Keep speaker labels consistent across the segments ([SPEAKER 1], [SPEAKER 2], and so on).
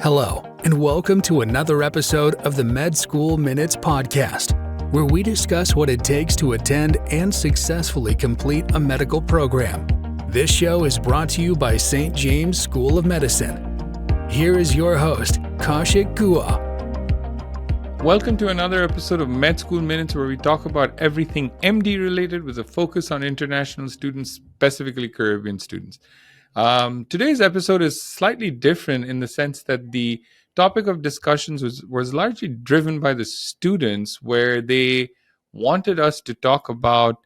[SPEAKER 1] Hello, and welcome to another episode of the Med School Minutes podcast, where we discuss what it takes to attend and successfully complete a medical program. This show is brought to you by St. James School of Medicine. Here is your host, Kaushik Gua.
[SPEAKER 2] Welcome to another episode of Med School Minutes, where we talk about everything MD related with a focus on international students, specifically Caribbean students. Today's episode is slightly different in the sense that the topic of discussions was largely driven by the students, where they wanted us to talk about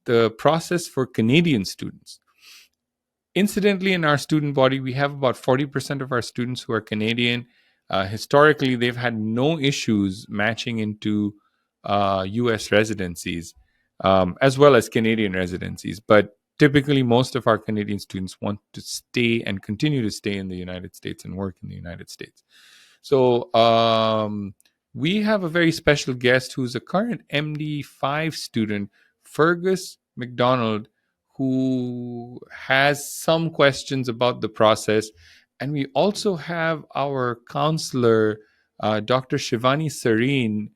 [SPEAKER 2] the process for Canadian students. Incidentally, in our student body, we have about 40% of our students who are Canadian. Historically, they've had no issues matching into U.S. residencies, as well as Canadian residencies. But typically, most of our Canadian students want to stay and continue to stay in the United States and work in the United States. So we have a very special guest who's a current MD5 student, Fearghus Macdonald, who has some questions about the process. And we also have our counselor, Dr. Shivani Sareen,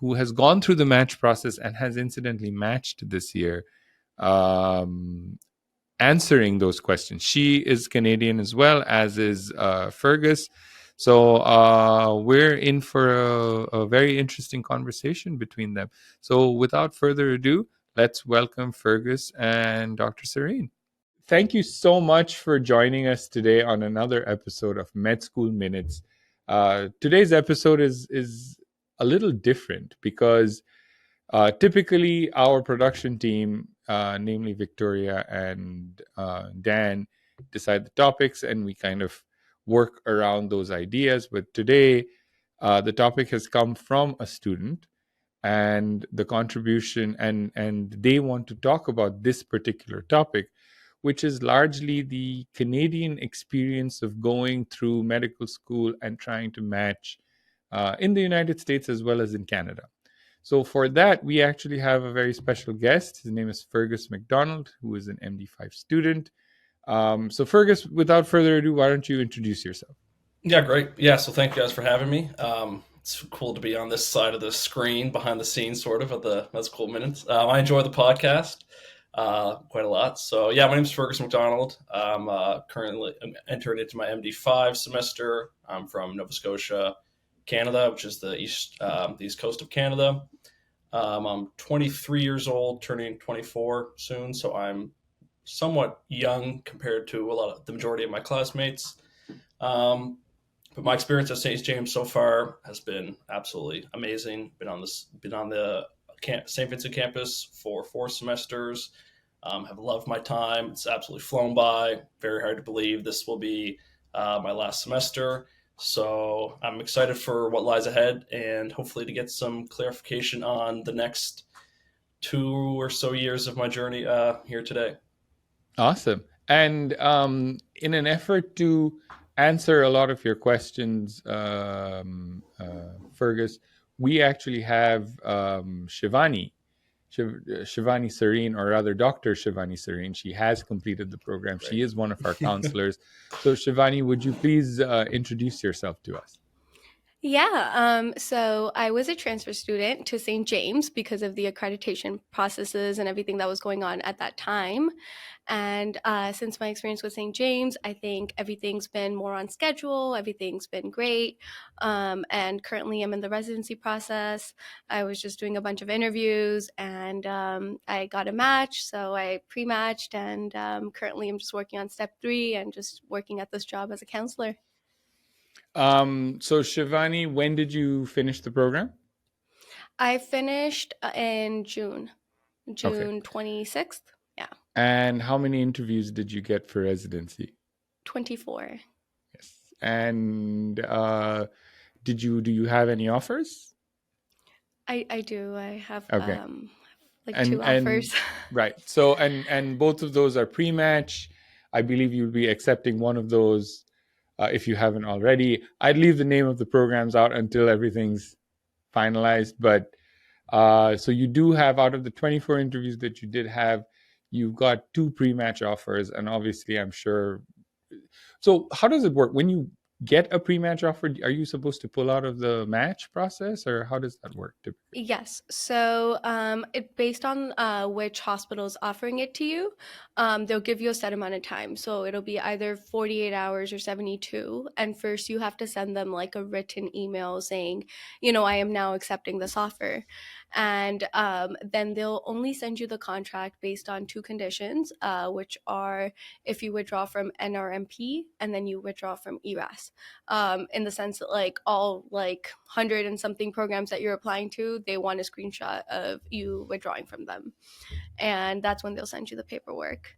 [SPEAKER 2] who has gone through the match process and has incidentally matched this year, answering those questions. She is Canadian as well, as is Fearghus. So we're in for a very interesting conversation between them. So without further ado, let's welcome Fearghus and Dr. Sareen. Thank you so much for joining us today on another episode of Med School Minutes. Today's episode is a little different because typically our production team, namely Victoria and Dan, decide the topics and we kind of work around those ideas. But today, the topic has come from a student and the contribution, and they want to talk about this particular topic, which is largely the Canadian experience of going through medical school and trying to match in the United States as well as in Canada. So for that, we actually have a very special guest. His name is Fearghus Macdonald, who is an MD5 student. So Fearghus, without further ado, why don't you introduce yourself?
[SPEAKER 3] Yeah, great. Yeah, so thank you guys for having me. It's cool to be on this side of the screen, behind the scenes, sort of, at the Med School Minutes. I enjoy the podcast quite a lot. So yeah, my name is Fearghus Macdonald. I'm currently entering into my MD5 semester. I'm from Nova Scotia, Canada, which is the east coast of Canada. I'm 23 years old, turning 24 soon, so I'm somewhat young compared to the majority of my classmates. But my experience at St. James so far has been absolutely amazing. Been on the St. Vincent campus for 4 semesters. Have loved my time. It's absolutely flown by. Very hard to believe this will be my last semester. So I'm excited for what lies ahead and hopefully to get some clarification on the next 2 or so years of my journey here today.
[SPEAKER 2] Awesome. And in an effort to answer a lot of your questions, Fearghus, we actually have Shivani Sareen, or rather Dr. Shivani Sareen. She has completed the program. Great. She is one of our counselors. So Shivani, would you please introduce yourself to us?
[SPEAKER 4] Yeah, so I was a transfer student to St. James because of the accreditation processes and everything that was going on at that time. And since my experience with St. James, I think everything's been more on schedule. Everything's been great. And currently I'm in the residency process. I was just doing a bunch of interviews and I got a match. So I pre-matched and currently I'm just working on step 3 and just working at this job as a counselor.
[SPEAKER 2] So Shivani, when did you finish the program?
[SPEAKER 4] I finished in June
[SPEAKER 2] Okay.
[SPEAKER 4] 26th. Yeah.
[SPEAKER 2] And how many interviews did you get for residency?
[SPEAKER 4] 24.
[SPEAKER 2] Yes. And do you have any offers?
[SPEAKER 4] I do. I have
[SPEAKER 2] okay.
[SPEAKER 4] 2 offers.
[SPEAKER 2] Right. So and both of those are pre-match. I believe you'll be accepting one of those. If you haven't already. I'd leave the name of the programs out until everything's finalized. But so you do have, out of the 24 interviews that you did have, you've got 2 pre-match offers. And obviously, I'm sure. So how does it work? When you get a pre-match offer, are you supposed to pull out of the match process, or how does that work typically?
[SPEAKER 4] Yes. So it based on which hospital is offering it to you, they'll give you a set amount of time. So it'll be either 48 hours or 72. And first you have to send them like a written email saying, I am now accepting this offer. And then they'll only send you the contract based on two conditions, which are if you withdraw from NRMP and then you withdraw from ERAS. In the sense that like all like 100 and something programs that you're applying to, they want a screenshot of you withdrawing from them. And that's when they'll send you the paperwork.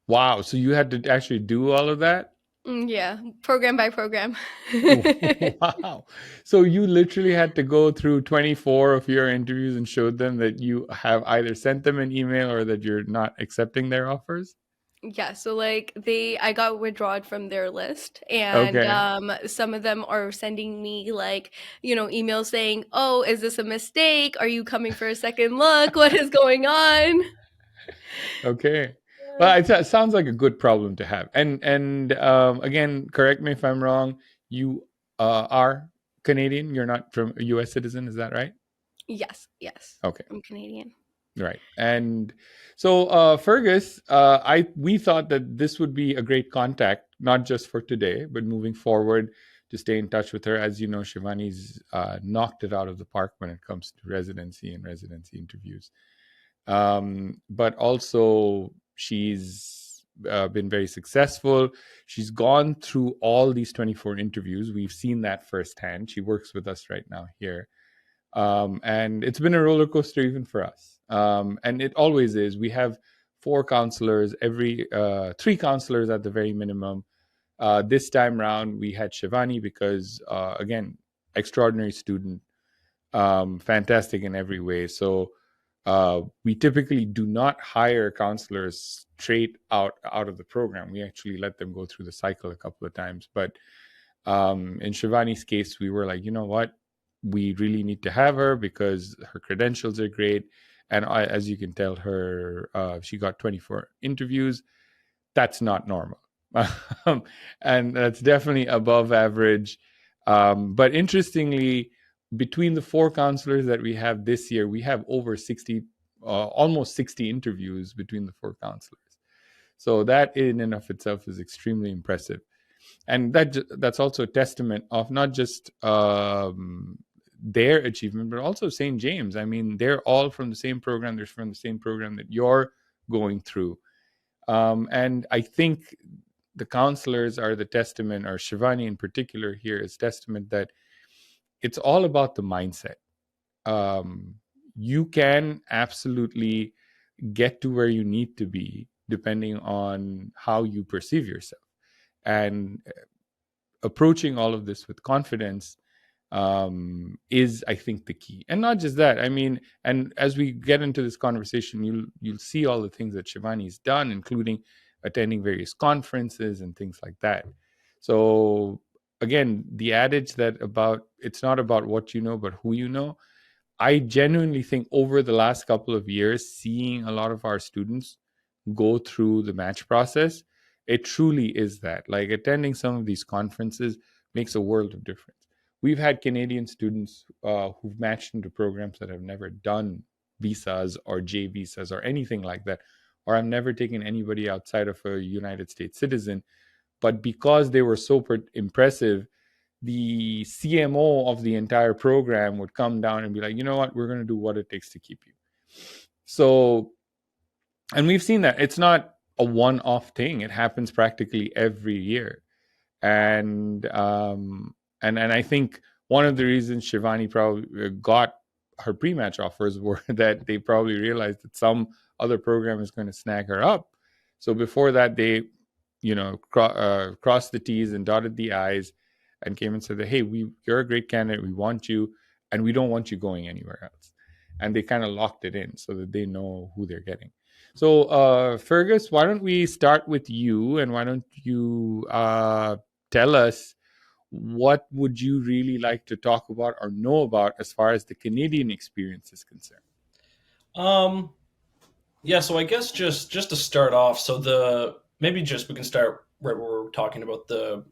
[SPEAKER 2] Wow. So you had to actually do all of that?
[SPEAKER 4] Yeah, program by program.
[SPEAKER 2] Wow. So you literally had to go through 24 of your interviews and showed them that you have either sent them an email or that you're not accepting their offers?
[SPEAKER 4] Yeah, so like I got withdrawn from their list, and
[SPEAKER 2] Okay.
[SPEAKER 4] some of them are sending me like, emails saying, "Oh, is this a mistake? Are you coming for a second look? What is going on?"
[SPEAKER 2] Okay. Well, it sounds like a good problem to have. And again, correct me if I'm wrong. You are Canadian. You're not from a U.S. citizen. Is that right?
[SPEAKER 4] Yes,
[SPEAKER 2] Okay.
[SPEAKER 4] I'm Canadian.
[SPEAKER 2] Right. And so, Fearghus, we thought that this would be a great contact, not just for today, but moving forward to stay in touch with her. As you know, Shivani's knocked it out of the park when it comes to residency and residency interviews. But also, she's been very successful. She's gone through all these 24 interviews. We've seen that firsthand. She works with us right now here. And it's been a roller coaster even for us. And it always is. We have 4 counselors, three counselors at the very minimum. This time round, we had Shivani because, again, extraordinary student, fantastic in every way. So we typically do not hire counselors straight out of the program. We actually let them go through the cycle a couple of times. But in Shivani's case, we were like, you know what? We really need to have her because her credentials are great. And as you can tell, she got 24 interviews. That's not normal. And that's definitely above average. But interestingly, between the 4 counselors that we have this year, we have over 60, almost 60 interviews between the 4 counselors. So that in and of itself is extremely impressive. And that's also a testament of not just their achievement, but also St. James. I mean, they're all from the same program. They're from the same program that you're going through. And I think the counselors are the testament, or Shivani in particular here is testament that it's all about the mindset. You can absolutely get to where you need to be depending on how you perceive yourself. And approaching all of this with confidence is, I think, the key. And not just that. I mean, and as we get into this conversation, you'll see all the things that Shivani's done, including attending various conferences and things like that. So again, the adage that it's not about what you know, but who you know. I genuinely think over the last couple of years, seeing a lot of our students go through the match process, it truly is that. Like attending some of these conferences makes a world of difference. We've had Canadian students who've matched into programs that have never done visas or J visas or anything like that, or I've never taken anybody outside of a United States citizen. But because they were so impressive, the CMO of the entire program would come down and be like, you know what, we're going to do what it takes to keep you. So, and we've seen that it's not a one-off thing. It happens practically every year. And I think one of the reasons Shivani probably got her pre-match offers were that they probably realized that some other program is going to snag her up. So before that, they, crossed the T's and dotted the I's and came and said that, hey, you're a great candidate. We want you, and we don't want you going anywhere else. And they kind of locked it in so that they know who they're getting. So, Fearghus, why don't we start with you, and why don't you tell us what would you really like to talk about or know about as far as the Canadian experience is concerned?
[SPEAKER 3] Yeah, so I guess just to start off, so we can start right where we're talking about the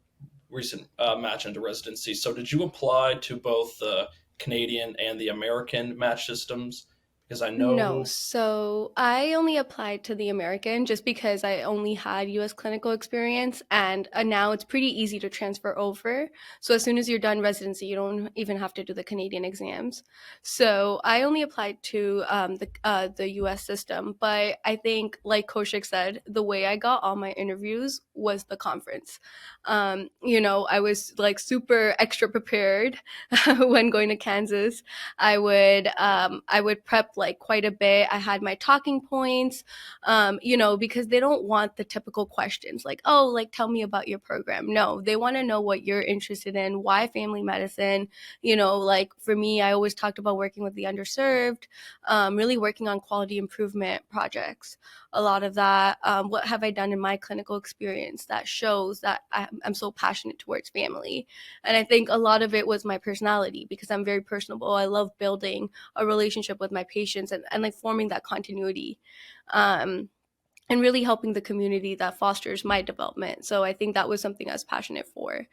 [SPEAKER 3] recent match into residency. So did you apply to both the Canadian and the American match systems? Because I
[SPEAKER 4] No,
[SPEAKER 3] know.
[SPEAKER 4] so I only applied to the American just because I only had US clinical experience, and now it's pretty easy to transfer over. So as soon as you're done residency, you don't even have to do the Canadian exams. So I only applied to the US system, but I think, like Kaushik said, the way I got all my interviews was the conference. I was like super extra prepared when going to Kansas. I would prep like quite a bit. I had my talking points, because they don't want the typical questions like, oh, like tell me about your program. No, they want to know what you're interested in, why family medicine. Like for me, I always talked about working with the underserved, really working on quality improvement projects. A lot of that, what have I done in my clinical experience that shows that I'm so passionate towards family. And I think a lot of it was my personality because I'm very personable. I love building a relationship with my patients and like forming that continuity. Um, and really helping the community that fosters my development. So I think that was something I was passionate for.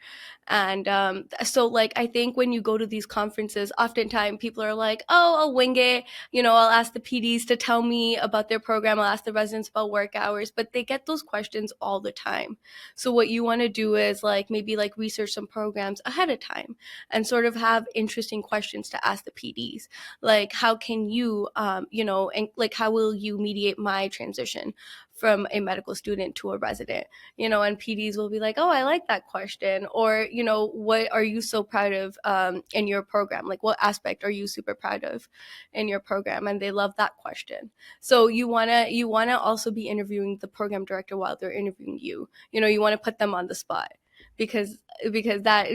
[SPEAKER 4] And so, like, I think when you go to these conferences, oftentimes people are like, oh, I'll wing it. I'll ask the PDs to tell me about their program. I'll ask the residents about work hours, but they get those questions all the time. So what you want to do is like maybe like research some programs ahead of time and sort of have interesting questions to ask the PDs. Like, how can you, and like, how will you mediate my transition from a medical student to a resident, and PDs will be like, oh, I like that question. Or, what are you so proud of in your program? Like, what aspect are you super proud of in your program? And they love that question. So you want to also be interviewing the program director while they're interviewing you. You want to put them on the spot because that,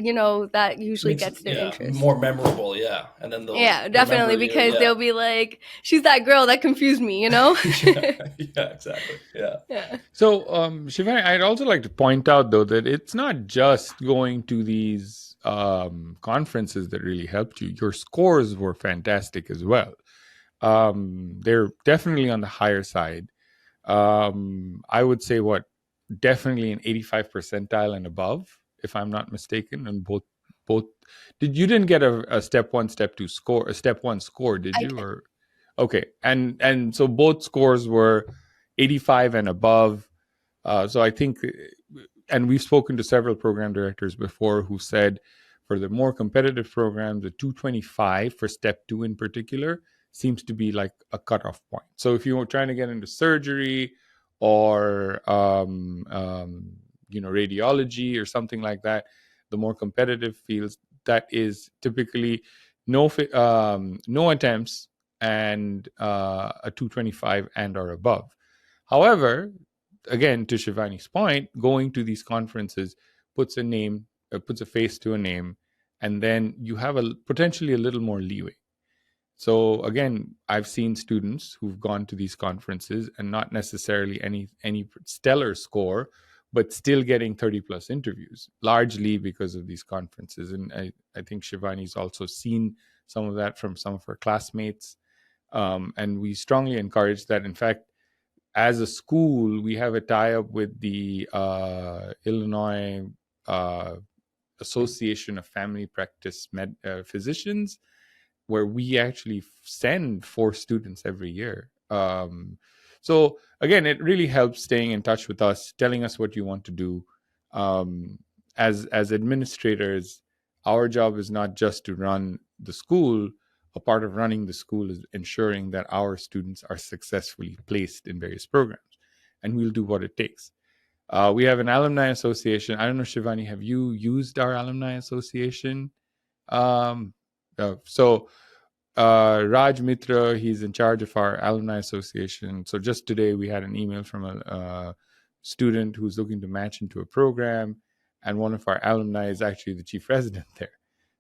[SPEAKER 4] that usually
[SPEAKER 3] Makes
[SPEAKER 4] gets their interest.
[SPEAKER 3] more memorable, yeah. And then they'll
[SPEAKER 4] Yeah, definitely,
[SPEAKER 3] remember you,
[SPEAKER 4] because they'll be like, she's that girl that confused me,
[SPEAKER 3] yeah, exactly. Yeah.
[SPEAKER 4] Yeah.
[SPEAKER 2] So, Shivani, I'd also like to point out, though, that it's not just going to these conferences that really helped you. Your scores were fantastic as well. They're definitely on the higher side. I would say definitely an 85 percentile and above, if I'm not mistaken, and both. You didn't get a step 1, step 2 score, a step 1 score, did
[SPEAKER 4] I
[SPEAKER 2] you?
[SPEAKER 4] did.
[SPEAKER 2] Or okay, and so both scores were 85 and above. So I think, and we've spoken to several program directors before who said for the more competitive programs, the 225 for step 2 in particular seems to be like a cutoff point. So if you were trying to get into surgery or radiology or something like that, the more competitive fields, that is typically no attempts and a 225 and or above. However, again, to Shivani's point, going to these conferences puts a face to a name, and then you have potentially a little more leeway. So again, I've seen students who've gone to these conferences and not necessarily any stellar score, but still getting 30 plus interviews, largely because of these conferences. And I think Shivani's also seen some of that from some of her classmates. And we strongly encourage that. In fact, as a school, we have a tie-up with the Illinois Association of Family Practice Physicians, where we actually send 4 students every year. So again, it really helps staying in touch with us, telling us what you want to do. As administrators, our job is not just to run the school. A part of running the school is ensuring that our students are successfully placed in various programs, and we'll do what it takes. We have an alumni association. I don't know, Shivani, have you used our alumni association? Raj Mitra, he's in charge of our alumni association. So just today we had an email from a student who's looking to match into a program, and one of our alumni is actually the chief resident there.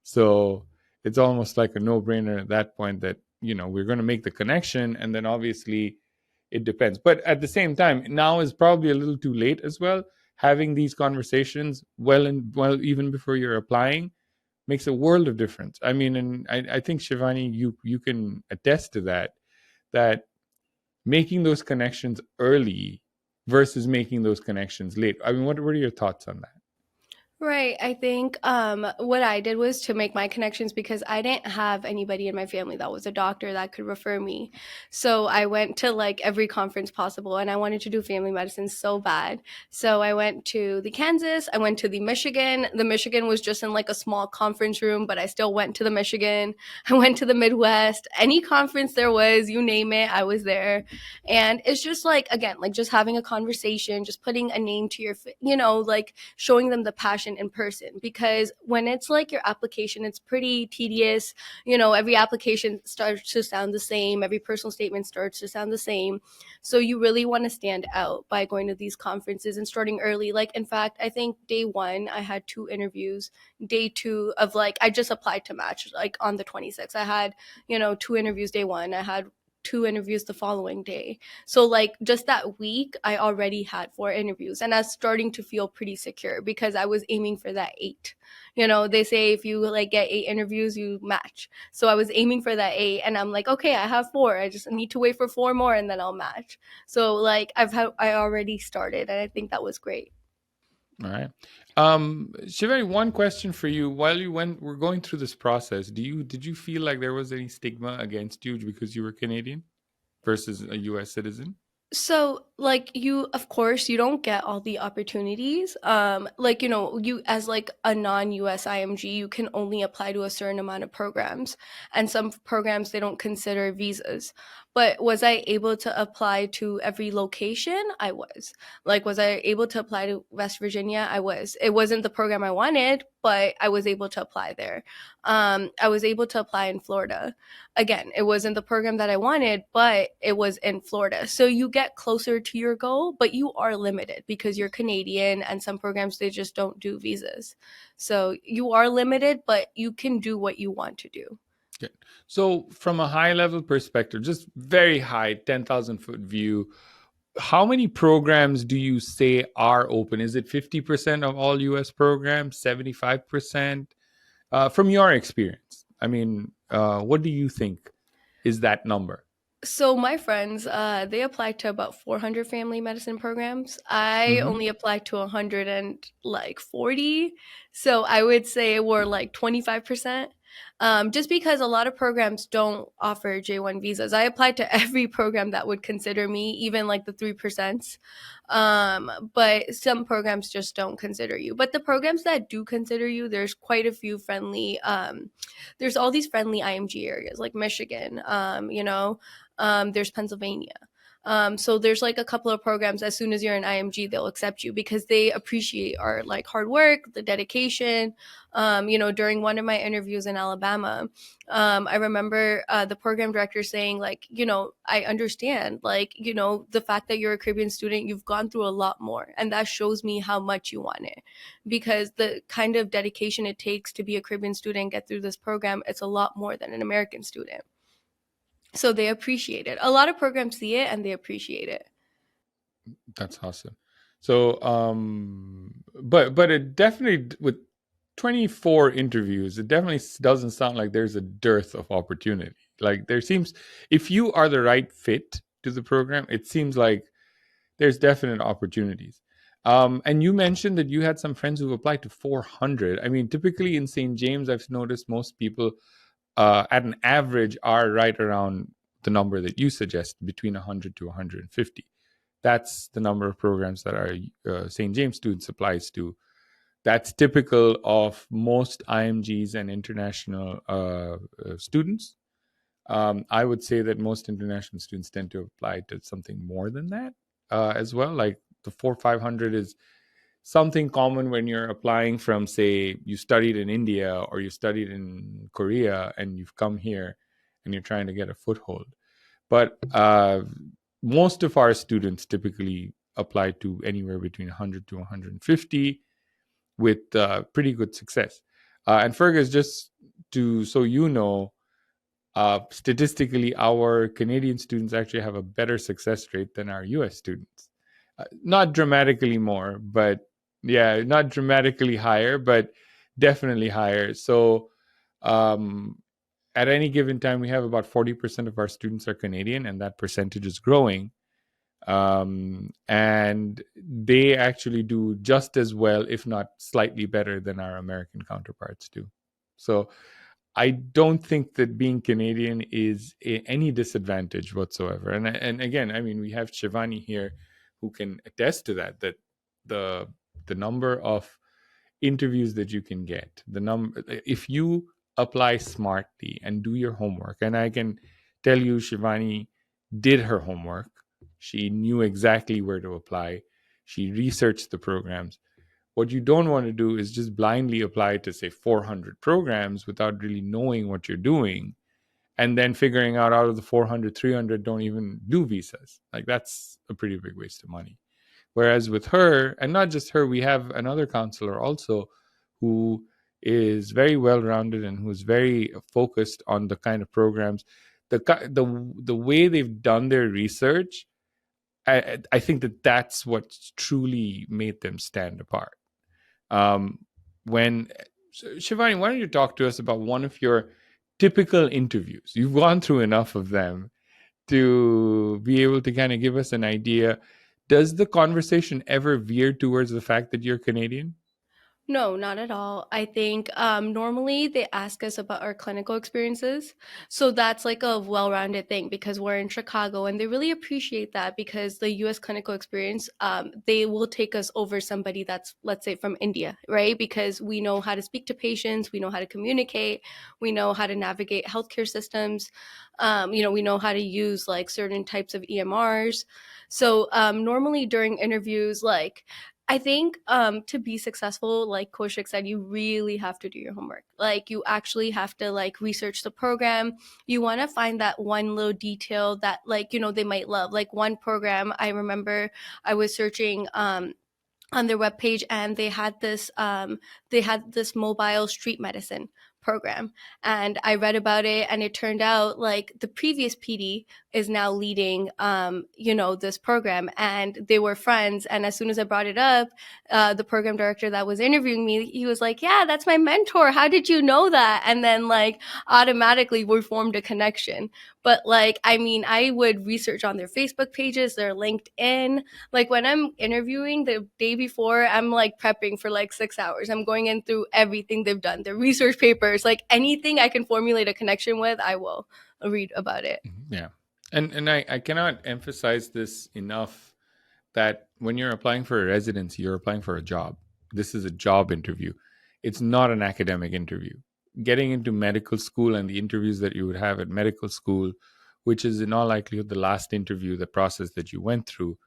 [SPEAKER 2] So it's almost like a no-brainer at that point that, we're going to make the connection, and then obviously it depends. But at the same time, now is probably a little too late as well. Having these conversations well even before you're applying makes a world of difference. I mean, and I think, Shivani, you can attest to that making those connections early versus making those connections late. I mean, what are your thoughts on that?
[SPEAKER 4] Right. I think what I did was to make my connections because I didn't have anybody in my family that was a doctor that could refer me. So I went to like every conference possible and I wanted to do family medicine so bad. So I went to the Kansas, I went to the Michigan. The Michigan was just in like a small conference room, but I still went to the Michigan. I went to the Midwest. Any conference there was, you name it, I was there. And it's just like, again, like just having a conversation, just putting a name to your, like showing them the passion in person. Because when it's like your application, it's pretty tedious. Every application starts to sound the same, every personal statement starts to sound the same. So you really want to stand out by going to these conferences and starting early. Like, in fact, I think day one, I had 2 interviews. Day two of like, I just applied to match, like on the 26th. I had, 2 interviews day one. I had 2 interviews the following day. So like just that week, I already had 4 interviews and I was starting to feel pretty secure because I was aiming for that 8. They say if you like get 8 interviews, you match. So I was aiming for that 8 and I'm like, okay, I have 4. I just need to wait for 4 more and then I'll match. So like I already started and I think that was great.
[SPEAKER 2] All right. Shivani, one question for you. While we're going through this process, did you feel like there was any stigma against you because you were Canadian versus a US citizen?
[SPEAKER 4] So like of course you don't get all the opportunities. Like you as like a non-US IMG, you can only apply to a certain amount of programs, and some programs they don't consider visas. But was I able to apply to every location? I was. Like, was I able to apply to West Virginia? I was. It wasn't the program I wanted, but I was able to apply there. I was able to apply in Florida. Again, it wasn't the program that I wanted, but it was in Florida. So you get closer to your goal, but you are limited because you're Canadian and some programs, they just don't do visas. So you are limited, but you can do what you want to do.
[SPEAKER 2] Okay. So from a high level perspective, just very high, 10,000-foot view, how many programs do you say are open? Is it 50% of all US programs, 75%? From your experience, I mean, what do you think is that number?
[SPEAKER 4] So my friends, they applied to about 400 family medicine programs. I
[SPEAKER 2] Mm-hmm.
[SPEAKER 4] only applied to 140. So I would say we're like 25%. Just because a lot of programs don't offer J1 visas. I applied to every program that would consider me, even like the 3%. But some programs just don't consider you. But the programs that do consider you, there's quite a few friendly, there's all these friendly IMG areas like Michigan, there's Pennsylvania. So there's like a couple of programs, as soon as you're an IMG, they'll accept you because they appreciate our like hard work, the dedication. During one of my interviews in Alabama, I remember the program director saying like, I understand like, the fact that you're a Caribbean student, you've gone through a lot more. And that shows me how much you want it, because the kind of dedication it takes to be a Caribbean student and get through this program, it's a lot more than an American student. So they appreciate it. A lot of programs see it and they appreciate it.
[SPEAKER 2] That's awesome. So, but it definitely, with 24 interviews, it definitely doesn't sound like there's a dearth of opportunity. Like there seems, if you are the right fit to the program, it seems like there's definite opportunities. And you mentioned that you had some friends who applied to 400. I mean, typically in St. James, I've noticed most people at an average are right around the number that you suggest, between 100 to 150. That's the number of programs that our St. James students applies to. That's typical of most IMGs and international students. I would say that most international students tend to apply to something more than that as well. Like the 400-500 is something common when you're applying from, say, you studied in India or you studied in Korea and you've come here and you're trying to get a foothold. But most of our students typically apply to anywhere between 100 to 150 with pretty good success. And Fearghus, just so you know, statistically, our Canadian students actually have a better success rate than our US students. Not dramatically more, but yeah, not dramatically higher, but definitely higher. So at any given time, we have about 40% of our students are Canadian, and that percentage is growing. And they actually do just as well, if not slightly better than our American counterparts do. So I don't think that being Canadian is any disadvantage whatsoever. And again, I mean, we have Shivani here who can attest to that, that the number of interviews that you can get, the number, if you apply smartly and do your homework, and I can tell you Shivani did her homework. She knew exactly where to apply. She researched the programs. What you don't want to do is just blindly apply to, say, 400 programs without really knowing what you're doing, and then figuring out of the 400, 300 don't even do visas. Like, that's a pretty big waste of money. Whereas with her, and not just her, we have another counselor also who is very well rounded and who's very focused on the kind of programs, the way they've done their research. I think that that's what truly made them stand apart. When so Shivani, why don't you talk to us about one of your typical interviews? You've gone through enough of them to be able to kind of give us an idea. Does the conversation ever veer towards the fact that you're Canadian?
[SPEAKER 4] No, not at all. I think normally they ask us about our clinical experiences. So that's like a well-rounded thing because we're in Chicago and they really appreciate that because the US clinical experience, they will take us over somebody that's, let's say, from India, right? Because we know how to speak to patients, we know how to communicate, we know how to navigate healthcare systems, we know how to use like certain types of EMRs. So normally during interviews, like, I think to be successful, like Kaushik said, you really have to do your homework. Like you actually have to like research the program. You want to find that one little detail that like, they might love. Like one program, I remember I was searching on their webpage and they had this mobile street medicine program, and I read about it, and it turned out like the previous PD is now leading this program, and they were friends. And as soon as I brought it up, the program director that was interviewing me, he was like, yeah, that's my mentor, how did you know that? And then like automatically we formed a connection. But like, I mean, I would research on their Facebook pages, their LinkedIn. Like when I'm interviewing the day before, I'm like prepping for like 6 hours. I'm going in through everything they've done, their research papers, like anything I can formulate a connection with, I will read about it.
[SPEAKER 2] Yeah. And I cannot emphasize this enough, that when you're applying for a residency, you're applying for a job. This is a job interview. It's not an academic interview. Getting into medical school and the interviews that you would have at medical school, which is in all likelihood the last interview, the process that you went through,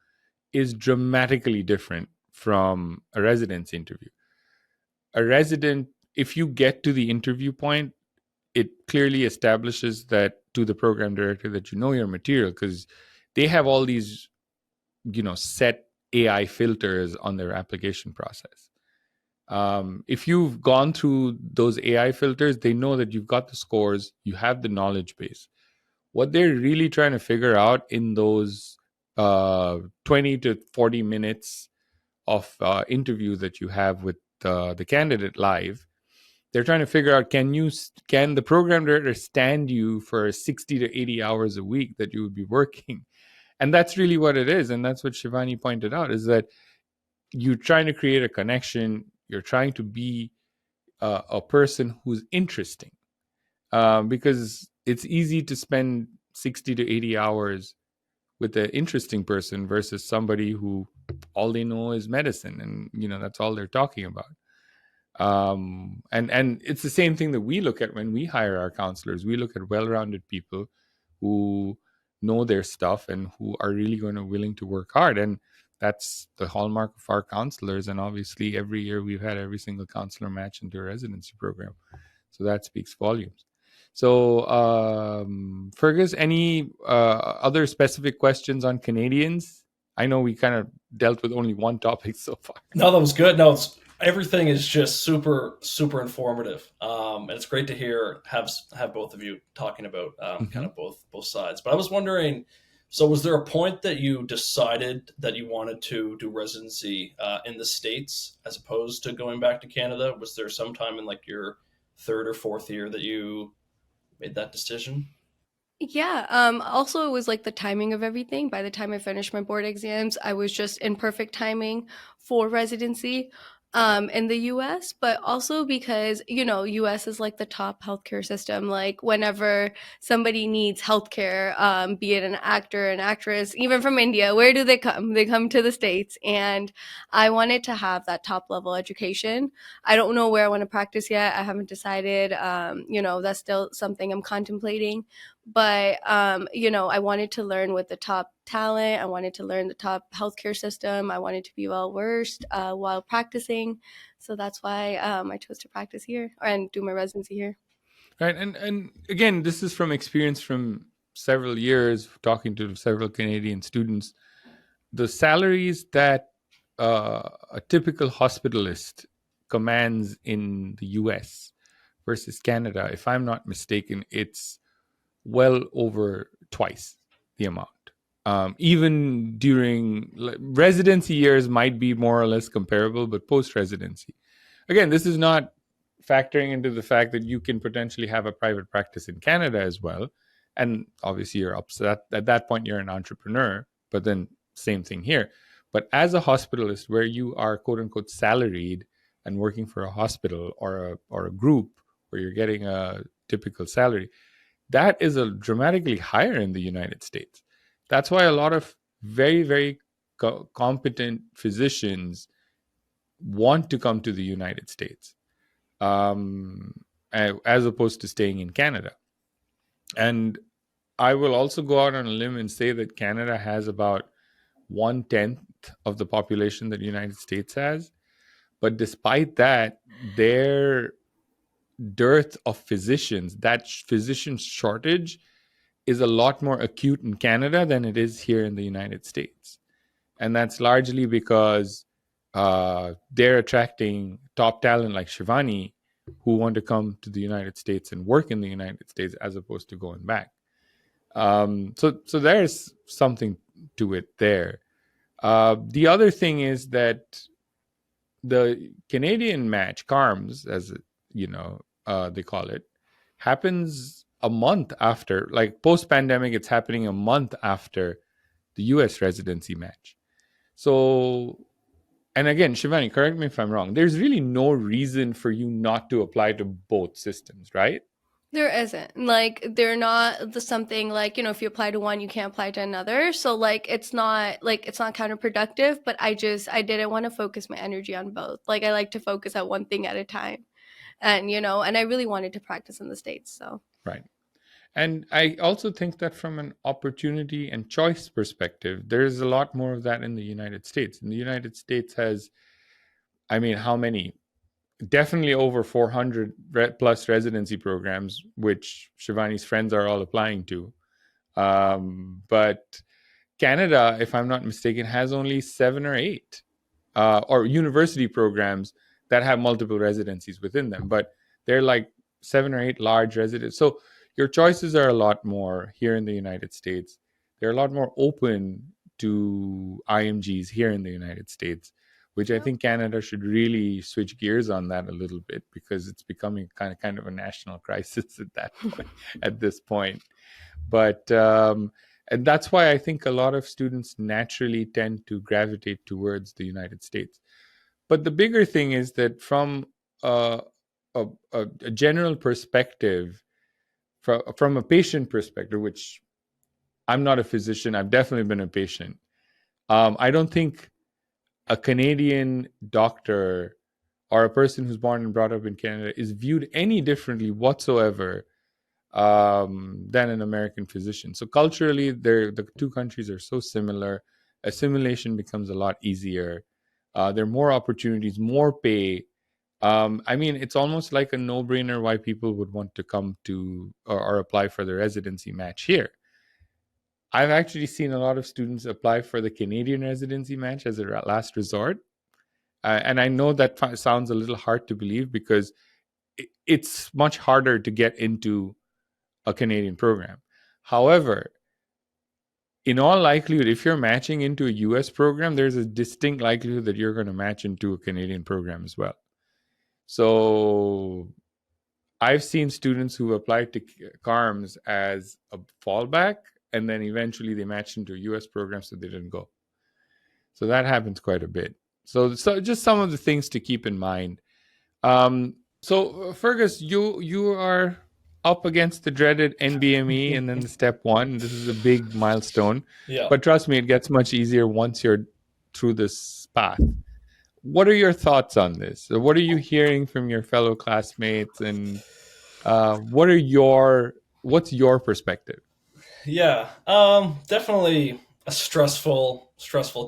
[SPEAKER 2] is dramatically different from a residency interview. A resident, if you get to the interview point, it clearly establishes that to the program director that you know your material, because they have all these set AI filters on their application process. If you've gone through those AI filters, they know that you've got the scores, you have the knowledge base. What they're really trying to figure out in those 20 to 40 minutes of interview that you have with the candidate live, they're trying to figure out, can the program director stand you for 60 to 80 hours a week that you would be working? And that's really what it is. And that's what Shivani pointed out, is that you're trying to create a connection. You're trying to be a person who's interesting, because it's easy to spend 60 to 80 hours with an interesting person versus somebody who all they know is medicine, and that's all they're talking about. And it's the same thing that we look at when we hire our counselors. We look at well-rounded people who know their stuff and who are really willing to work hard. And that's the hallmark of our counselors. And obviously every year we've had every single counselor match into a residency program. So that speaks volumes. So Fearghus, any other specific questions on Canadians? I know we kind of dealt with only one topic so far.
[SPEAKER 3] No, that was good. No, everything is just super, super informative. And it's great to have both of you talking about kind of both sides. But I was wondering, so was there a point that you decided that you wanted to do residency in the States as opposed to going back to Canada? Was there some time in like your third or fourth year that you made that decision?
[SPEAKER 4] Yeah. Also, it was like the timing of everything. By the time I finished my board exams, I was just in perfect timing for residency in the US, but also because, US is like the top healthcare system. Like, whenever somebody needs healthcare, be it an actor, an actress, even from India, where do they come? They come to the States. And I wanted to have that top level education. I don't know where I want to practice yet. I haven't decided. That's still something I'm contemplating, but I wanted to learn with the top talent. I wanted to learn the top healthcare system. I wanted to be well versed while practicing. So that's why I chose to practice here and do my residency here.
[SPEAKER 2] Right. And again, this is from experience from several years talking to several Canadian students. The salaries that a typical hospitalist commands in the US versus Canada, if I'm not mistaken, it's well over twice the amount. Even during residency years might be more or less comparable, but post residency, again, this is not factoring into the fact that you can potentially have a private practice in Canada as well. And obviously you're up. So at that point, you're an entrepreneur, but then same thing here. But as a hospitalist, where you are quote unquote salaried and working for a hospital or a group where you're getting a typical salary, that is a dramatically higher in the United States. That's why a lot of very, very competent physicians want to come to the United States, as opposed to staying in Canada. And I will also go out on a limb and say that Canada has about 1/10 of the population that the United States has. But despite that, their dearth of physicians, that physician shortage, is a lot more acute in Canada than it is here in the United States. And that's largely because they're attracting top talent like Shivani, who want to come to the United States and work in the United States as opposed to going back. So there's something to it there. The other thing is that the Canadian match, CARMS, as they call it, happens a month after, like post-pandemic, it's happening a month after the US residency match. So, and again, Shivani, correct me if I'm wrong, there's really no reason for you not to apply to both systems, right?
[SPEAKER 4] There isn't. Like, they're not something like, if you apply to one, you can't apply to another. So it's not counterproductive, but I didn't want to focus my energy on both. Like, I like to focus at one thing at a time. And, and I really wanted to practice in the States. So,
[SPEAKER 2] right. And I also think that from an opportunity and choice perspective, there's a lot more of that in the United States. And the United States has, how many? Definitely over 400 plus residency programs, which Shivani's friends are all applying to. But Canada, if I'm not mistaken, has only 7 or 8 or university programs that have multiple residencies within them. But they're like 7 or 8 large residencies. So your choices are a lot more here in the United States. They're a lot more open to IMGs here in the United States, which I think Canada should really switch gears on that a little bit, because it's becoming kind of a national crisis at this point. But and that's why I think a lot of students naturally tend to gravitate towards the United States. But the bigger thing is that from a general perspective, from a patient perspective, which I'm not a physician, I've definitely been a patient. I don't think a Canadian doctor or a person who's born and brought up in Canada is viewed any differently whatsoever than an American physician. So culturally, the two countries are so similar. Assimilation becomes a lot easier. There are more opportunities, more pay. It's almost like a no-brainer why people would want to come to or apply for the residency match here. I've actually seen a lot of students apply for the Canadian residency match as a last resort. And I know that sounds a little hard to believe, because it's much harder to get into a Canadian program. However, in all likelihood, if you're matching into a US program, there's a distinct likelihood that you're going to match into a Canadian program as well. So I've seen students who applied to CARMS as a fallback, and then eventually they matched into a US program, so they didn't go. So that happens quite a bit. So just some of the things to keep in mind. So Fearghus, you are up against the dreaded NBME and then the step one. This is a big milestone.
[SPEAKER 3] Yeah.
[SPEAKER 2] But trust me, it gets much easier once you're through this path. What are your thoughts on this? So what are you hearing from your fellow classmates, and what's your perspective?
[SPEAKER 3] Yeah. Definitely a stressful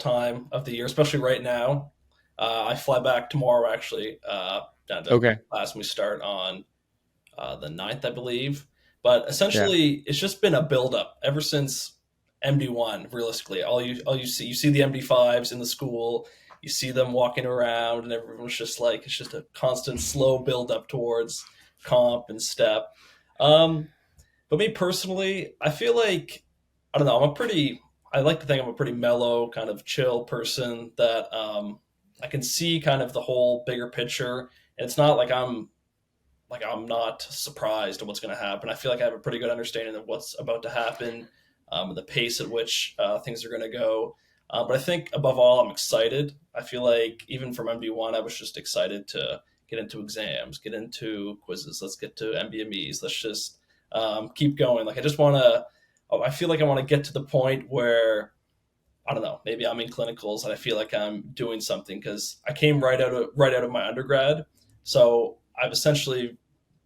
[SPEAKER 3] time of the year, especially right now. I fly back tomorrow, actually, down to class, and we start on the 9th, I believe. But essentially, it's just been a buildup ever since MD1. Realistically, all you see the MD5s in the school. You see them walking around, and everyone's just like, it's just a constant slow buildup towards comp and step. But me personally, I feel like, I don't know, I like to think I'm a pretty mellow, kind of chill person that I can see kind of the whole bigger picture. And it's not like I'm not surprised at what's going to happen. I feel like I have a pretty good understanding of what's about to happen, the pace at which things are going to go. But I think above all, I'm excited. I feel like even from MD1, I was just excited to get into exams, get into quizzes. Let's get to MBMEs. Let's just keep going. Like, I feel like I want to get to the point where, I don't know, maybe I'm in clinicals and I feel like I'm doing something, because I came right out of my undergrad. So I've essentially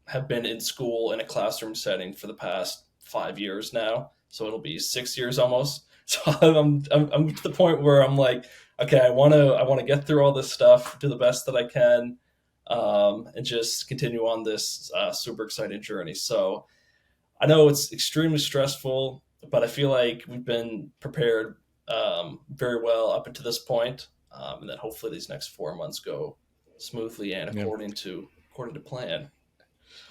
[SPEAKER 3] have been in school in a classroom setting for the past 5 years now. So it'll be 6 years almost. So I'm to the point where I'm like, okay, I want to get through all this stuff, do the best that I can, and just continue on this super exciting journey. So I know it's extremely stressful, but I feel like we've been prepared very well up until this point, and that hopefully these next 4 months go smoothly and according to plan.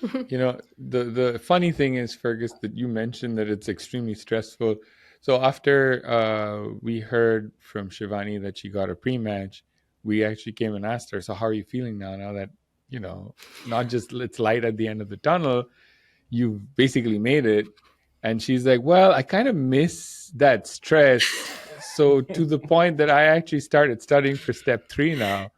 [SPEAKER 2] The funny thing is, Fearghus, that you mentioned that it's extremely stressful. So after we heard from Shivani that she got a pre-match, we actually came and asked her, so how are you feeling now that, not just it's light at the end of the tunnel, you've basically made it? And she's like, well, I kind of miss that stress. So to the point that I actually started studying for step 3 now.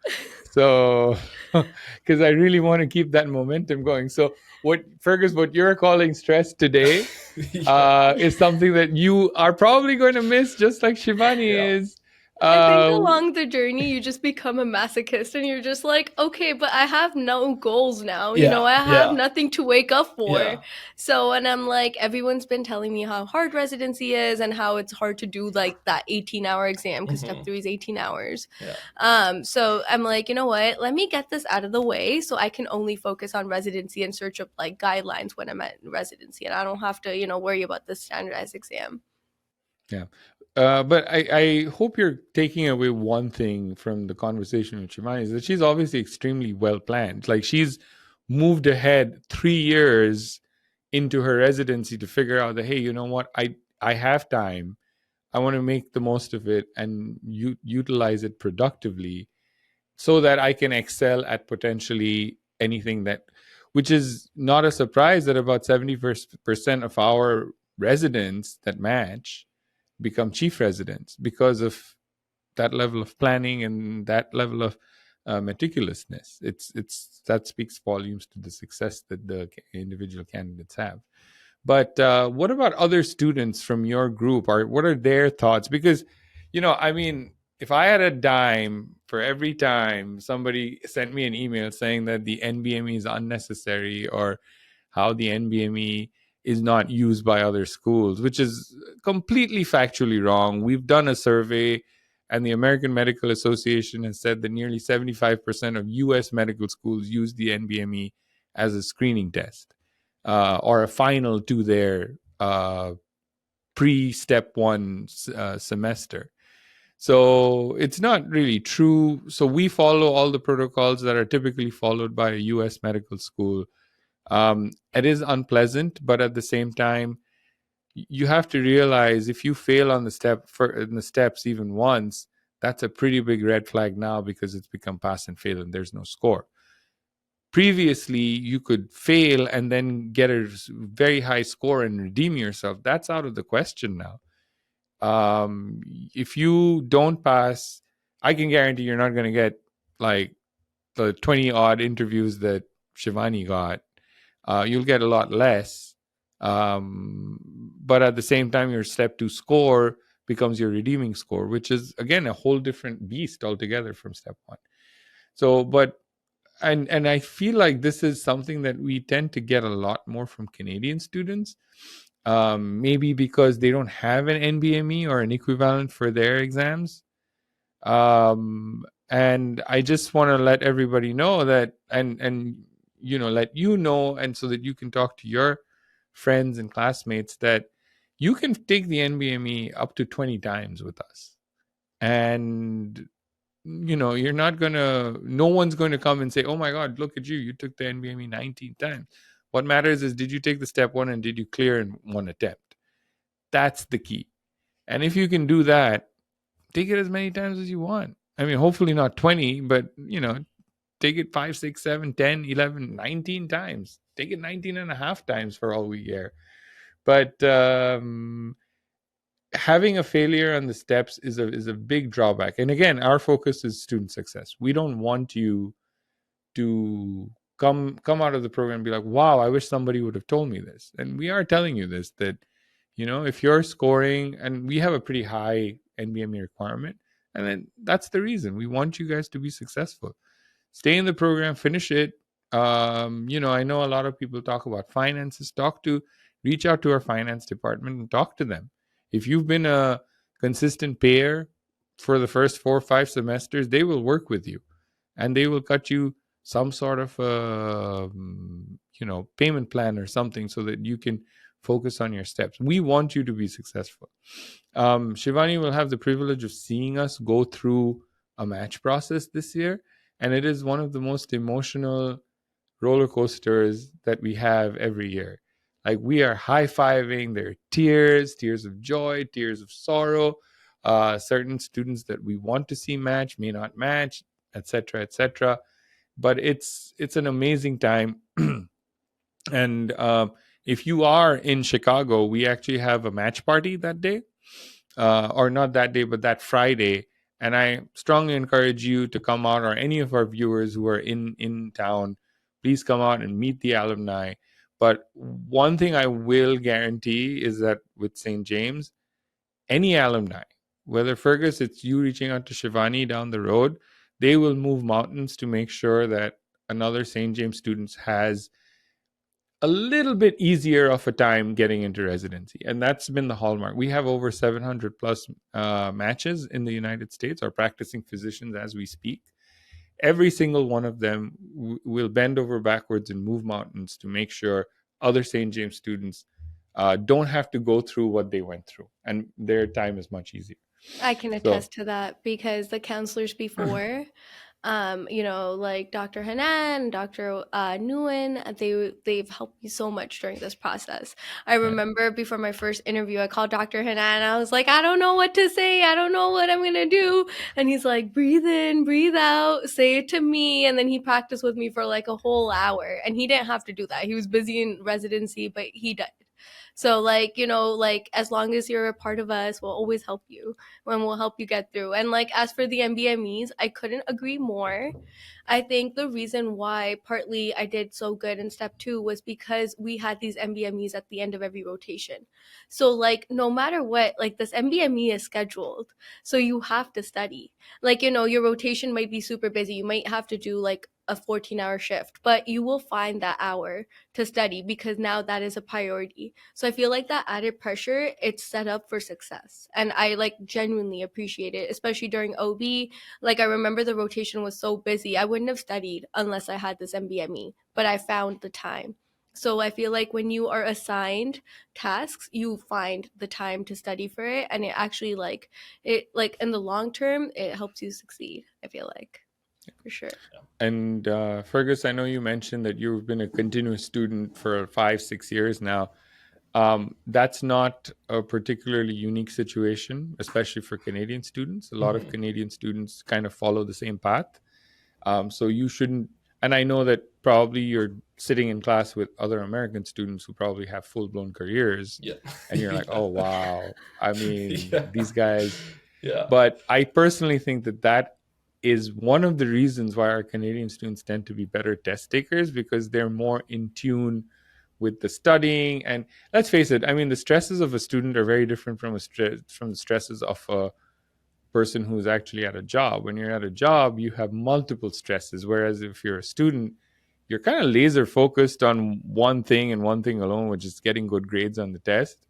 [SPEAKER 2] So, because I really want to keep that momentum going. So Fearghus, what you're calling stress today is something that you are probably going to miss, just like Shivani is.
[SPEAKER 4] I think along the journey, you just become a masochist and you're just like, okay, but I have no goals now. I have nothing to wake up for. Yeah. So, and I'm like, everyone's been telling me how hard residency is and how it's hard to do like that 18-hour exam, because step 3 is 18 hours. Yeah. So I'm like, you know what? Let me get this out of the way so I can only focus on residency and search up like guidelines when I'm at residency, and I don't have to, worry about the standardized exam.
[SPEAKER 2] Yeah. But I hope you're taking away one thing from the conversation with Shivani, is that she's obviously extremely well planned. Like, she's moved ahead 3 years into her residency to figure out that, hey, you know what? I have time. I want to make the most of it and utilize it productively so that I can excel at potentially anything which is not a surprise that about 70% of our residents that match become chief residents because of that level of planning and that level of meticulousness. That speaks volumes to the success that the individual candidates have. But what about other students from your group? What are their thoughts? Because, if I had a dime for every time somebody sent me an email saying that the NBME is unnecessary, or how the NBME is not used by other schools, which is completely factually wrong. We've done a survey, and the American Medical Association has said that nearly 75% of U.S. medical schools use the NBME as a screening test or a final to their pre-step 1 semester. So it's not really true. So we follow all the protocols that are typically followed by a U.S. medical school. It is unpleasant, but at the same time, you have to realize if you fail on the steps even once, that's a pretty big red flag now, because it's become pass and fail and there's no score. previously you could fail and then get a very high score and redeem yourself. That's out of the question now. If you don't pass, I can guarantee you're not going to get like the 20 odd interviews that Shivani got. You'll get a lot less. But at the same time, your step 2 score becomes your redeeming score, which is again a whole different beast altogether from step 1. So, but and I feel like this is something that we tend to get a lot more from Canadian students. Maybe because they don't have an NBME or an equivalent for their exams. And I just want to let everybody know that, and let you know, and so that you can talk to your friends and classmates, that you can take the NBME up to 20 times with us. And you're not gonna, no one's going to come and say, oh my God, look at you took the NBME 19 times. What matters is, did you take the step 1 and did you clear in one attempt? That's the key. And if you can do that, take it as many times as you want. I mean, hopefully not 20, but take it 5, 6, 7, 10, 11, 19 times. Take it 19 and a half times for all we care. But having a failure on the steps is a big drawback. And again, our focus is student success. We don't want you to come out of the program and be like, wow, I wish somebody would have told me this. And we are telling you this, that if you're scoring, and we have a pretty high NBME requirement, and then that's the reason we want you guys to be successful. Stay in the program, finish it. I know a lot of people talk about finances. Reach out to our finance department and talk to them. If you've been a consistent payer for the first 4 or 5 semesters, they will work with you, and they will cut you some sort of payment plan or something, so that you can focus on your steps. We want you to be successful. Shivani will have the privilege of seeing us go through a match process this year, and it is one of the most emotional roller coasters that we have every year. Like, we are high-fiving. There are tears of joy, tears of sorrow. Certain students that we want to see match may not match, etc., etc. But it's an amazing time. And if you are in Chicago, we actually have a match party that day, or not that day, but that Friday. And I strongly encourage you to come out, or any of our viewers who are in town, please come out and meet the alumni. But one thing I will guarantee is that with St. James, any alumni, whether Fearghus, it's you reaching out to Shivani down the road, they will move mountains to make sure that another St. James student has a little bit easier of a time getting into residency. And that's been the hallmark. We have over 700 plus matches in the United States, or practicing physicians as we speak. Every single one of them will bend over backwards and move mountains to make sure other St. James students don't have to go through what they went through, and their time is much easier.
[SPEAKER 4] I can attest to that, because the counselors before, like Dr. Hanan, Dr. Nguyen, they've helped me so much during this process. I remember before my first interview, I called Dr. Hanan. I was like, I don't know what to say. I don't know what I'm going to do. And he's like, breathe in, breathe out, say it to me. And then he practiced with me for like a whole hour. And he didn't have to do that. He was busy in residency, but he did. So as long as you're a part of us, we'll always help you, and we'll help you get through. And as for the MBMEs, I couldn't agree more. I think the reason why partly I did so good in step 2 was because we had these MBMEs at the end of every rotation. So no matter what, this MBME is scheduled. So you have to study. Your rotation might be super busy. You might have to do a 14-hour shift, but you will find that hour to study, because now that is a priority. So I feel like that added pressure, it's set up for success. And I genuinely appreciate it, especially during OB. I remember the rotation was so busy. I wouldn't have studied unless I had this MBME, but I found the time. So I feel like when you are assigned tasks, you find the time to study for it. And it actually in the long term, it helps you succeed, I feel like. For sure.
[SPEAKER 2] And Fearghus, I know you mentioned that you've been a continuous student for 5-6 years now. That's not a particularly unique situation, especially for Canadian students. A lot of Canadian students kind of follow the same path. So you shouldn't, and I know that probably you're sitting in class with other American students who probably have full-blown careers,
[SPEAKER 3] Yeah.
[SPEAKER 2] and you're like, oh wow, I mean,
[SPEAKER 3] Yeah.
[SPEAKER 2] these guys.
[SPEAKER 3] Yeah.
[SPEAKER 2] But I personally think that that is one of the reasons why our Canadian students tend to be better test takers, because they're more in tune with the studying. And let's face it, I mean, the stresses of a student are very different from from the stresses of a person who's actually at a job. When you're at a job, you have multiple stresses, whereas if you're a student, you're kind of laser focused on one thing and one thing alone, which is getting good grades on the test.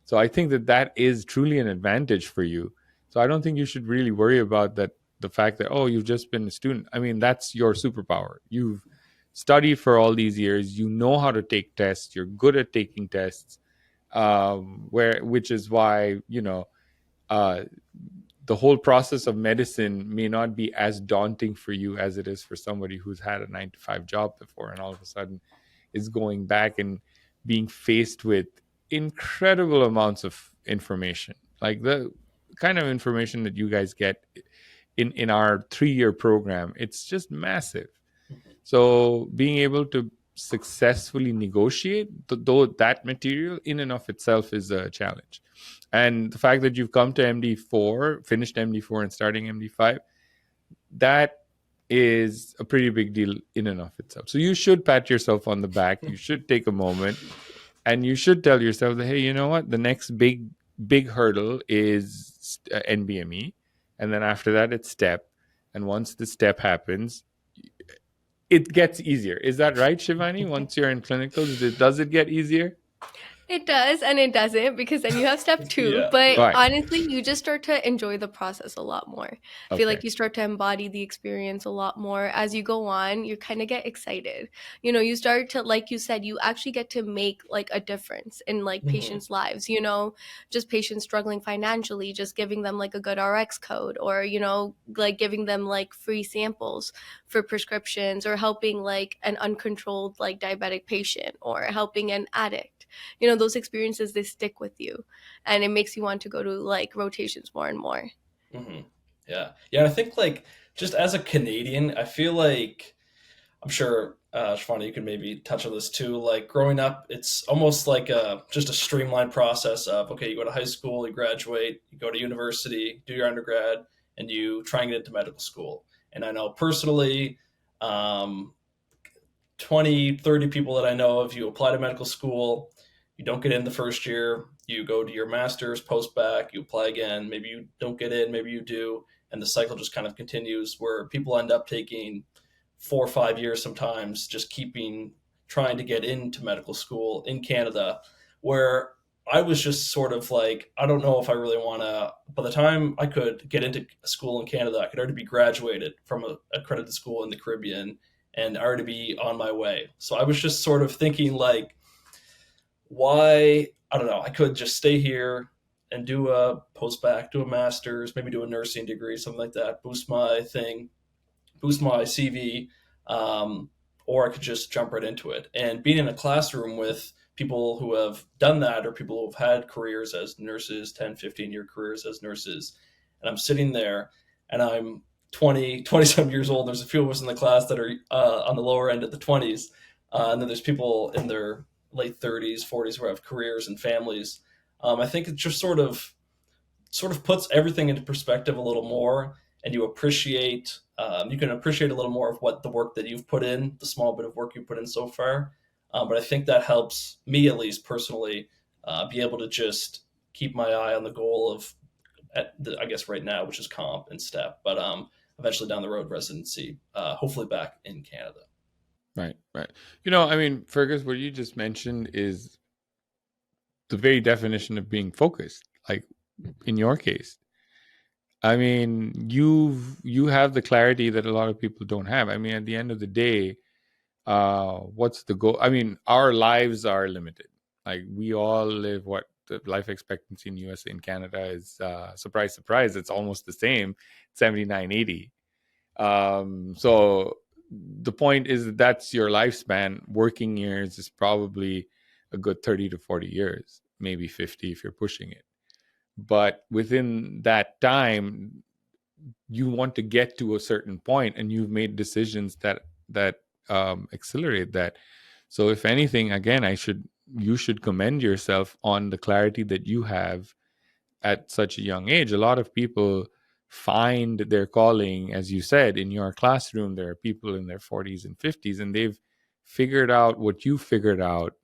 [SPEAKER 2] So I think that that is truly an advantage for you. So I don't think you should really worry about that, the fact that, oh, you've just been a student. I mean, that's your superpower. You've studied for all these years. You know how to take tests. You're good at taking tests. Which is why, uh, the whole process of medicine may not be as daunting for you as it is for somebody who's had a 9 to 5 job before and all of a sudden is going back and being faced with incredible amounts of information, like the kind of information that you guys get in our 3-year program. It's just massive. So being able to successfully negotiate though that material in and of itself is a challenge. And the fact that you've come to MD4, finished MD4 and starting MD5, that is a pretty big deal in and of itself. So you should pat yourself on the back. You should take a moment and you should tell yourself that, hey, you know what? The next big hurdle is NBME. And then after that, it's STEP. And once the STEP happens, it gets easier. Is that right, Shivani? Once you're in clinicals, does it get easier?
[SPEAKER 4] It does and it doesn't, because then you have step 2.
[SPEAKER 3] Yeah.
[SPEAKER 4] But
[SPEAKER 2] Right.
[SPEAKER 4] honestly, you just start to enjoy the process a lot more. I feel like
[SPEAKER 2] Okay.
[SPEAKER 4] you start to embody the experience a lot more as you go on. You kind of get excited. You start to, like you said, you actually get to make like a difference in like
[SPEAKER 3] Mhm.
[SPEAKER 4] patients' lives, just patients struggling financially, just giving them like a good RX code, or, like giving them like free samples for prescriptions, or helping like an uncontrolled like diabetic patient, or helping an addict. Those experiences, they stick with you, and it makes you want to go to like rotations more and more.
[SPEAKER 3] Hmm. Yeah. Yeah. I think like just as a Canadian, I feel like I'm sure Shivani, you can maybe touch on this too. Like growing up, it's almost like just a streamlined process of, okay, you go to high school, you graduate, you go to university, do your undergrad, and you try and get into medical school. And I know personally, um, 20, 30 people that I know of, you apply to medical school, you don't get in the first year, you go to your master's, post back, you apply again, maybe you don't get in, maybe you do, and the cycle just kind of continues where people end up taking 4 or 5 years sometimes just trying to get into medical school in Canada, where I was just sort of like, I don't know if I really want to. By the time I could get into school in Canada, I could already be graduated from a accredited school in the Caribbean and already be on my way. So I was just sort of thinking, like, why? I don't know. I could just stay here and do a post back, do a master's, maybe do a nursing degree, something like that, boost my CV, um, or I could just jump right into it. And being in a classroom with people who have done that, or people who have had careers as nurses, 10, 15-year careers as nurses, and I'm sitting there and I'm 20 some years old. There's a few of us in the class that are on the lower end at the 20s. And then there's people in their late 30s, 40s who have careers and families. I think it just sort of puts everything into perspective a little more, and you can appreciate a little more of what the work that you've put in, the small bit of work you've put in so far. But I think that helps me, at least personally, be able to just keep my eye on the goal of, I guess right now, which is comp and step, but eventually down the road, residency, hopefully back in Canada.
[SPEAKER 2] Right. I mean, Fergus, what you just mentioned is the very definition of being focused. Like in your case, I mean, you have the clarity that a lot of people don't have. I mean, at the end of the day, what's the goal? I mean, our lives are limited. Like we all live what the life expectancy in USA and Canada is. Surprise, surprise, it's almost the same, 79, 80. So the point is that that's your lifespan. Working years is probably a good 30 to 40 years, maybe 50 if you're pushing it. But within that time, you want to get to a certain point, and you've made decisions that accelerate that. So if anything, again, you should commend yourself on the clarity that you have at such a young age. A lot of people find their calling, as you said, in your classroom. There are people in their 40s and 50s, and they've figured out what you figured out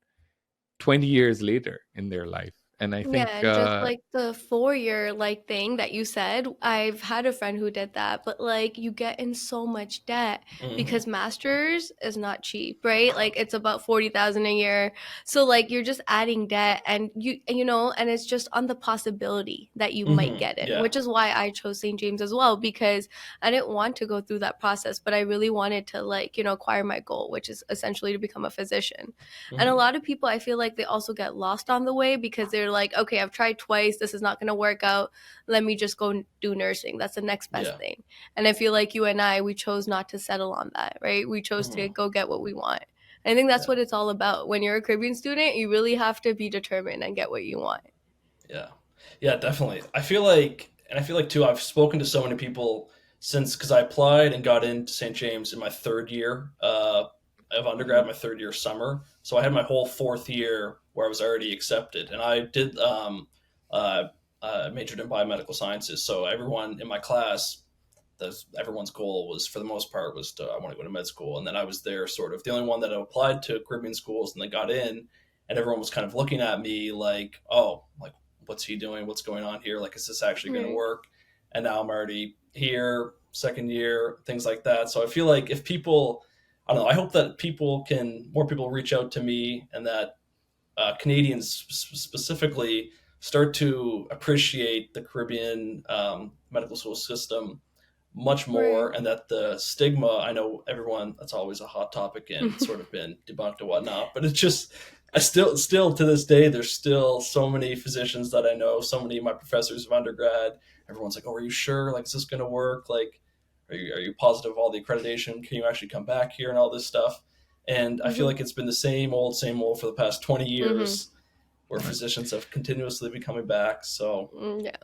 [SPEAKER 2] 20 years later in their life. And I
[SPEAKER 4] Yeah,
[SPEAKER 2] think,
[SPEAKER 4] and just like the 4-year like thing that you said, I've had a friend who did that, but like you get in so much debt because masters is not cheap, right? Like it's about 40,000 a year. So like you're just adding debt and you know, and it's just on the possibility that you might get in,
[SPEAKER 3] Yeah.
[SPEAKER 4] which is why I chose St. James as well, because I didn't want to go through that process, but I really wanted to like, you know, acquire my goal, which is essentially to become a physician. And a lot of people, I feel like they also get lost on the way because they're like, okay, I've tried twice, this is not going to work out, let me just go do nursing, that's the next best thing. And I feel like you and I, we chose not to settle on that, right? We chose to go get what we want. And I think that's what it's all about. When you're a Caribbean student, you really have to be determined and get what you want.
[SPEAKER 3] Yeah, definitely. I feel like too, I've spoken to so many people since, because I applied and got into St. James in my third year of undergrad, my third year summer. So I had my whole fourth year where I was already accepted, and I did majored in biomedical sciences. So everyone in my class, everyone's goal was, for the most part, was to, I want to go to med school. And then I was there sort of the only one that applied to Caribbean schools and then got in, and everyone was kind of looking at me like, oh, like, what's he doing? What's going on here? Like, is this actually going to work? And now I'm already here, second year, things like that. So I feel like if people, I don't know, I hope that more people reach out to me, and that Canadians specifically start to appreciate the Caribbean medical school system much more, and that the stigma, I know everyone, that's always a hot topic and sort of been debunked and whatnot, but it's just, I still to this day, there's still so many physicians that I know, so many of my professors of undergrad, everyone's like, oh, are you sure? Like, is this going to work? Like, are you positive of all the accreditation? Can you actually come back here and all this stuff? And I feel like it's been the same old for the past 20 years, where physicians have continuously been coming back. So
[SPEAKER 4] yeah.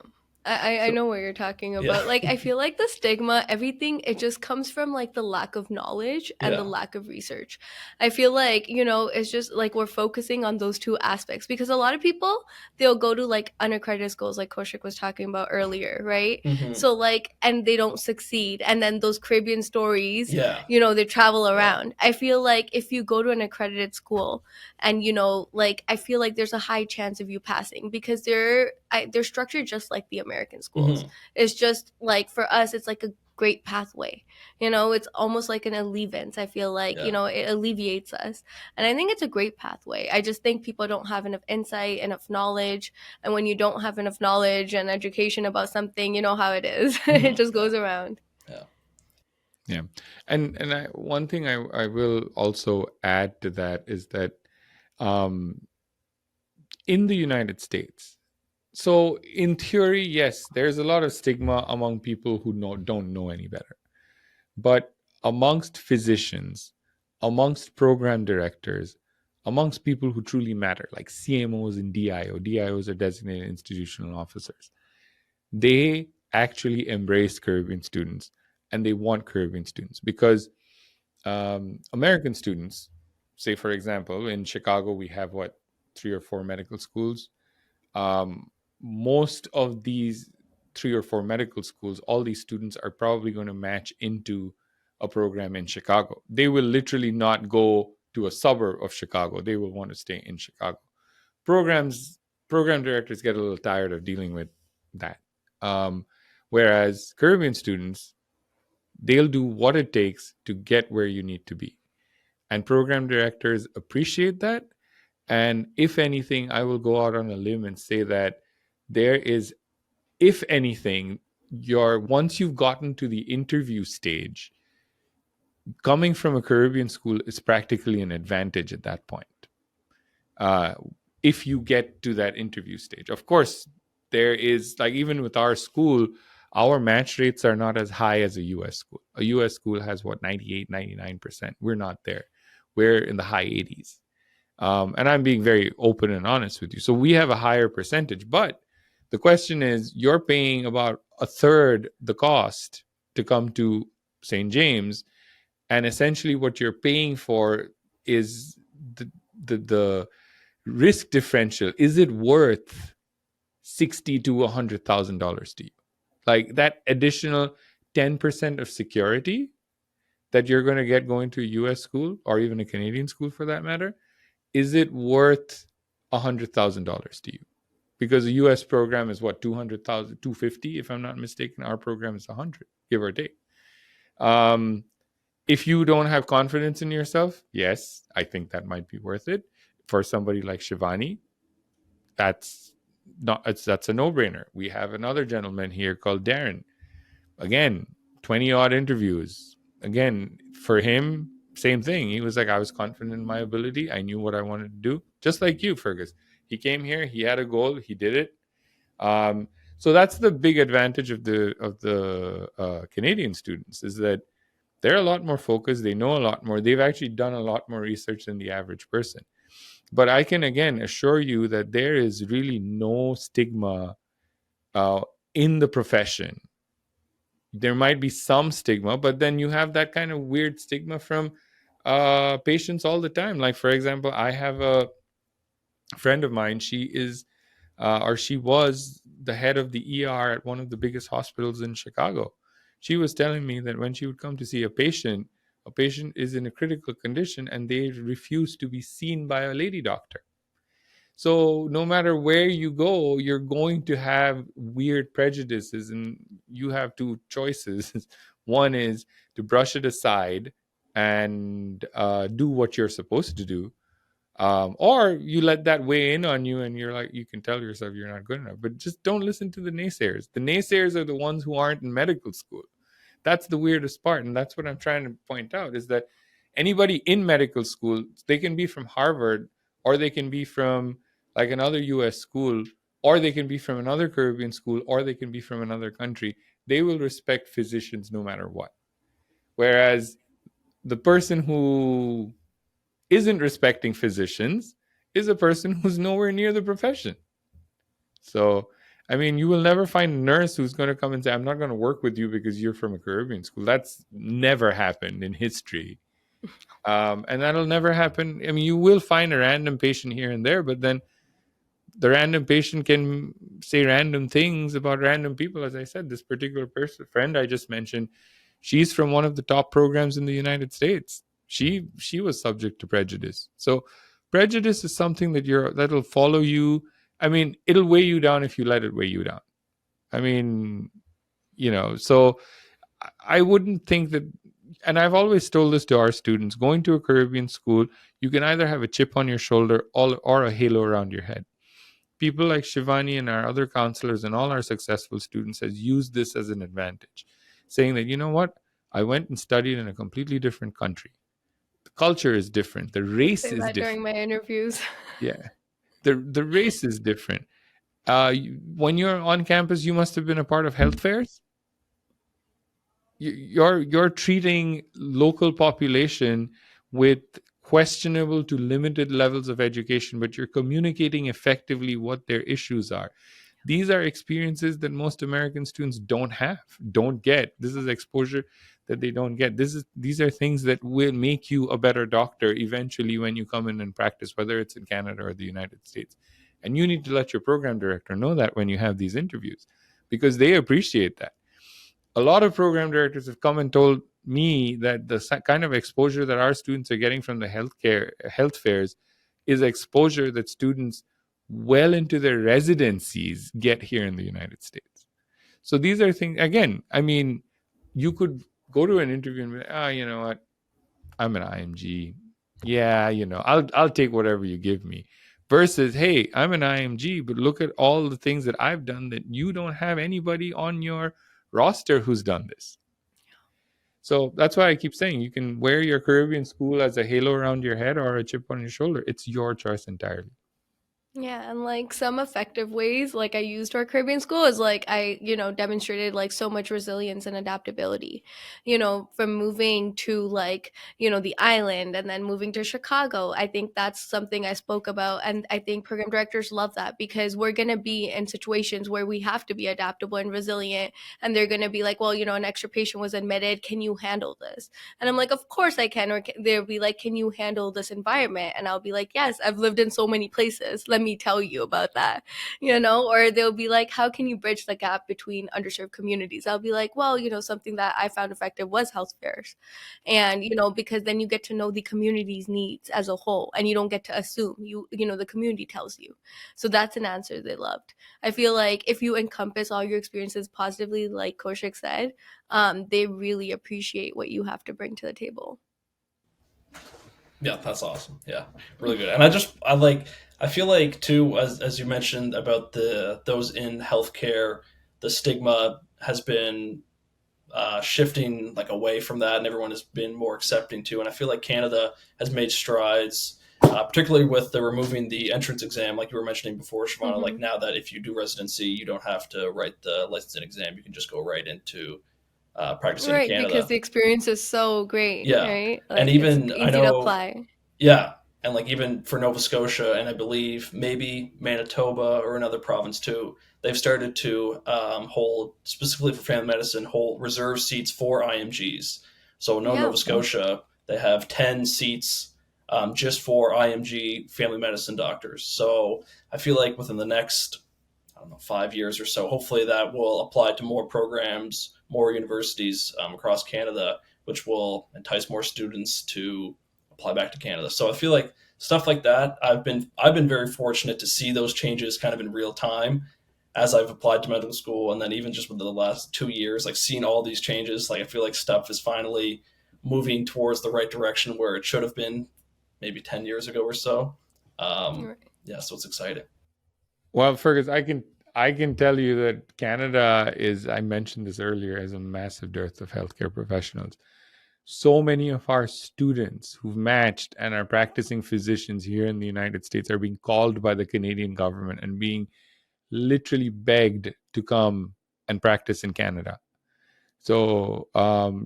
[SPEAKER 4] I know what you're talking about. Like, I feel like the stigma, everything, it just comes from like the lack of knowledge and the lack of research. I feel like, you know, it's just like we're focusing on those two aspects, because a lot of people, they'll go to like unaccredited schools, like Kaushik was talking about earlier, right? So like, and they don't succeed. And then those Caribbean stories, you know, they travel around. I feel like if you go to an accredited school and, you know, like, I feel like there's a high chance of you passing, because they're structured just like the American schools. It's just like, for us, it's like a great pathway, you know, it's almost like an alleviance. I feel like, you know, it alleviates us, and I think it's a great pathway. I just think people don't have enough insight, enough knowledge, and when you don't have enough knowledge and education about something, you know how it is. It just goes around.
[SPEAKER 2] Yeah. And one thing I will also add to that is that in the United States, so in theory, yes, there's a lot of stigma among people who don't know any better. But amongst physicians, amongst program directors, amongst people who truly matter, like CMOs and DIOs are designated institutional officers, they actually embrace Caribbean students, and they want Caribbean students, because American students, say, for example, in Chicago, we have 3 or 4 medical schools. Most of these 3 or 4 medical schools, all these students are probably going to match into a program in Chicago. They will literally not go to a suburb of Chicago. They will want to stay in Chicago. Program directors get a little tired of dealing with that. Whereas Caribbean students, they'll do what it takes to get where you need to be. And program directors appreciate that. And if anything, I will go out on a limb and say that there is, if anything, once you've gotten to the interview stage, coming from a Caribbean school is practically an advantage at that point. If you get to that interview stage, of course, there is, like, even with our school, our match rates are not as high as a US school. A US school has 98, 99%. We're not there. We're in the high 80s. And I'm being very open and honest with you. So we have a higher percentage, but the question is, you're paying about a third the cost to come to St. James, And essentially what you're paying for is the risk differential. Is it worth $60,000 to $100,000 to you? Like that additional 10% of security that you're going to get going to a US school, or even a Canadian school for that matter, is it worth $100,000 to you? Because a US program is what, 200,000, 250, if I'm not mistaken. Our program is 100, give or take. If you don't have confidence in yourself, yes, I think that might be worth it. For somebody like Shivani, that's a no-brainer. We have another gentleman here called Darren. Again, 20 odd interviews. Again, for him, same thing. He was like, I was confident in my ability. I knew what I wanted to do. Just like you, Fearghus. He came here, he had a goal, he did it. So that's the big advantage of the Canadian students, is that they're a lot more focused. They know a lot more. They've actually done a lot more research than the average person. But I can, again, assure you that there is really no stigma in the profession. There might be some stigma, but then you have that kind of weird stigma from patients all the time. Like, for example, I have a friend of mine. She was the head of the ER at one of the biggest hospitals in Chicago. She was telling me that when she would come to see a patient is in a critical condition and they refuse to be seen by a lady doctor. So no matter where you go, you're going to have weird prejudices, and you have two choices. One is to brush it aside and do what you're supposed to do. Or you let that weigh in on you, and you're like, you can tell yourself you're not good enough. But just don't listen to the naysayers. The naysayers are the ones who aren't in medical school. That's the weirdest part. And that's what I'm trying to point out, is that anybody in medical school, they can be from Harvard, or they can be from like another US school, or they can be from another Caribbean school, or they can be from another country. They will respect physicians no matter what. Whereas the person who isn't respecting physicians is a person who's nowhere near the profession. So, I mean, you will never find a nurse who's going to come and say, I'm not going to work with you because you're from a Caribbean school. That's never happened in history. And that'll never happen. I mean, you will find a random patient here and there, but then the random patient can say random things about random people. As I said, this particular friend I just mentioned, she's from one of the top programs in the United States. She was subject to prejudice. So prejudice is something that'll follow you. I mean, it'll weigh you down if you let it weigh you down. I mean, so I wouldn't think that, and I've always told this to our students, going to a Caribbean school, you can either have a chip on your shoulder or a halo around your head. People like Shivani and our other counselors and all our successful students has used this as an advantage, saying that, you know what, I went and studied in a completely different country. The culture is different. The race is different.
[SPEAKER 4] During my interviews.
[SPEAKER 2] Yeah. The race is different. When you're on campus, you must have been a part of health fairs. You're treating local population with questionable to limited levels of education, but you're communicating effectively what their issues are. These are experiences that most American students don't get. This is exposure that they don't get. These are things that will make you a better doctor eventually when you come in and practice, whether it's in Canada or the United States. And you need to let your program director know that when you have these interviews, because they appreciate that. A lot of program directors have come and told me that the kind of exposure that our students are getting from the health fairs is exposure that students well into their residencies get here in the United States. So these are things, again, I mean, you could go to an interview and be, you know what, I'm an IMG. Yeah, I'll take whatever you give me. Versus, hey, I'm an IMG, but look at all the things that I've done that you don't have anybody on your roster who's done this. So that's why I keep saying you can wear your Caribbean school as a halo around your head or a chip on your shoulder. It's your choice entirely.
[SPEAKER 4] Yeah, and like some effective ways like I used our Caribbean school is like I, demonstrated like so much resilience and adaptability. From moving to like, the island and then moving to Chicago. I think that's something I spoke about, and I think program directors love that because we're going to be in situations where we have to be adaptable and resilient, and they're going to be like, well, an extra patient was admitted, can you handle this? And I'm like, of course I can. Or they'll be like, can you handle this environment? And I'll be like, yes, I've lived in so many places. Let me tell you about that, Or they'll be like, how can you bridge the gap between underserved communities? I'll be like, well, something that I found effective was health fairs. And, because then you get to know the community's needs as a whole and you don't get to assume, the community tells you. So that's an answer they loved. I feel like if you encompass all your experiences positively, like Kaushik said, they really appreciate what you have to bring to the table.
[SPEAKER 3] Yeah, that's awesome. Yeah, really good. And I feel like too, as you mentioned about those in healthcare, the stigma has been shifting like away from that, and everyone has been more accepting too. And I feel like Canada has made strides, particularly with the removing the entrance exam, like you were mentioning before, Shivana.
[SPEAKER 4] Mhm.
[SPEAKER 3] Like now that if you do residency, you don't have to write the licensing exam; you can just go right into practicing in
[SPEAKER 4] Right, because
[SPEAKER 3] Canada.
[SPEAKER 4] the experience is so great,
[SPEAKER 3] Yeah,
[SPEAKER 4] right?
[SPEAKER 3] and
[SPEAKER 4] Like it's
[SPEAKER 3] even I
[SPEAKER 4] easy to
[SPEAKER 3] know,
[SPEAKER 4] apply.
[SPEAKER 3] yeah, and like even for Nova Scotia, and I believe maybe Manitoba or another province too, they've started to hold specifically for family medicine, hold reserve seats for IMGs. So no,
[SPEAKER 4] Yeah.
[SPEAKER 3] Nova Scotia, they have 10 seats just for IMG family medicine doctors. So I feel like within the next, I don't know, 5 years or so, hopefully that will apply to more programs, more universities across Canada, which will entice more students to apply back to Canada. So I feel like stuff like that, I've been very fortunate to see those changes kind of in real time as I've applied to medical school, and then even just within the last 2 years, like seeing all these changes, like I feel like stuff is finally moving towards the right direction where it should have been maybe 10 years ago or so. Um,
[SPEAKER 4] Right.
[SPEAKER 3] yeah, so it's exciting.
[SPEAKER 2] Well, Fergus, I can tell you that Canada is, I mentioned this earlier, has a massive dearth of healthcare professionals. So many of our students who've matched and are practicing physicians here in the United States are being called by the Canadian government and being literally begged to come and practice in Canada. So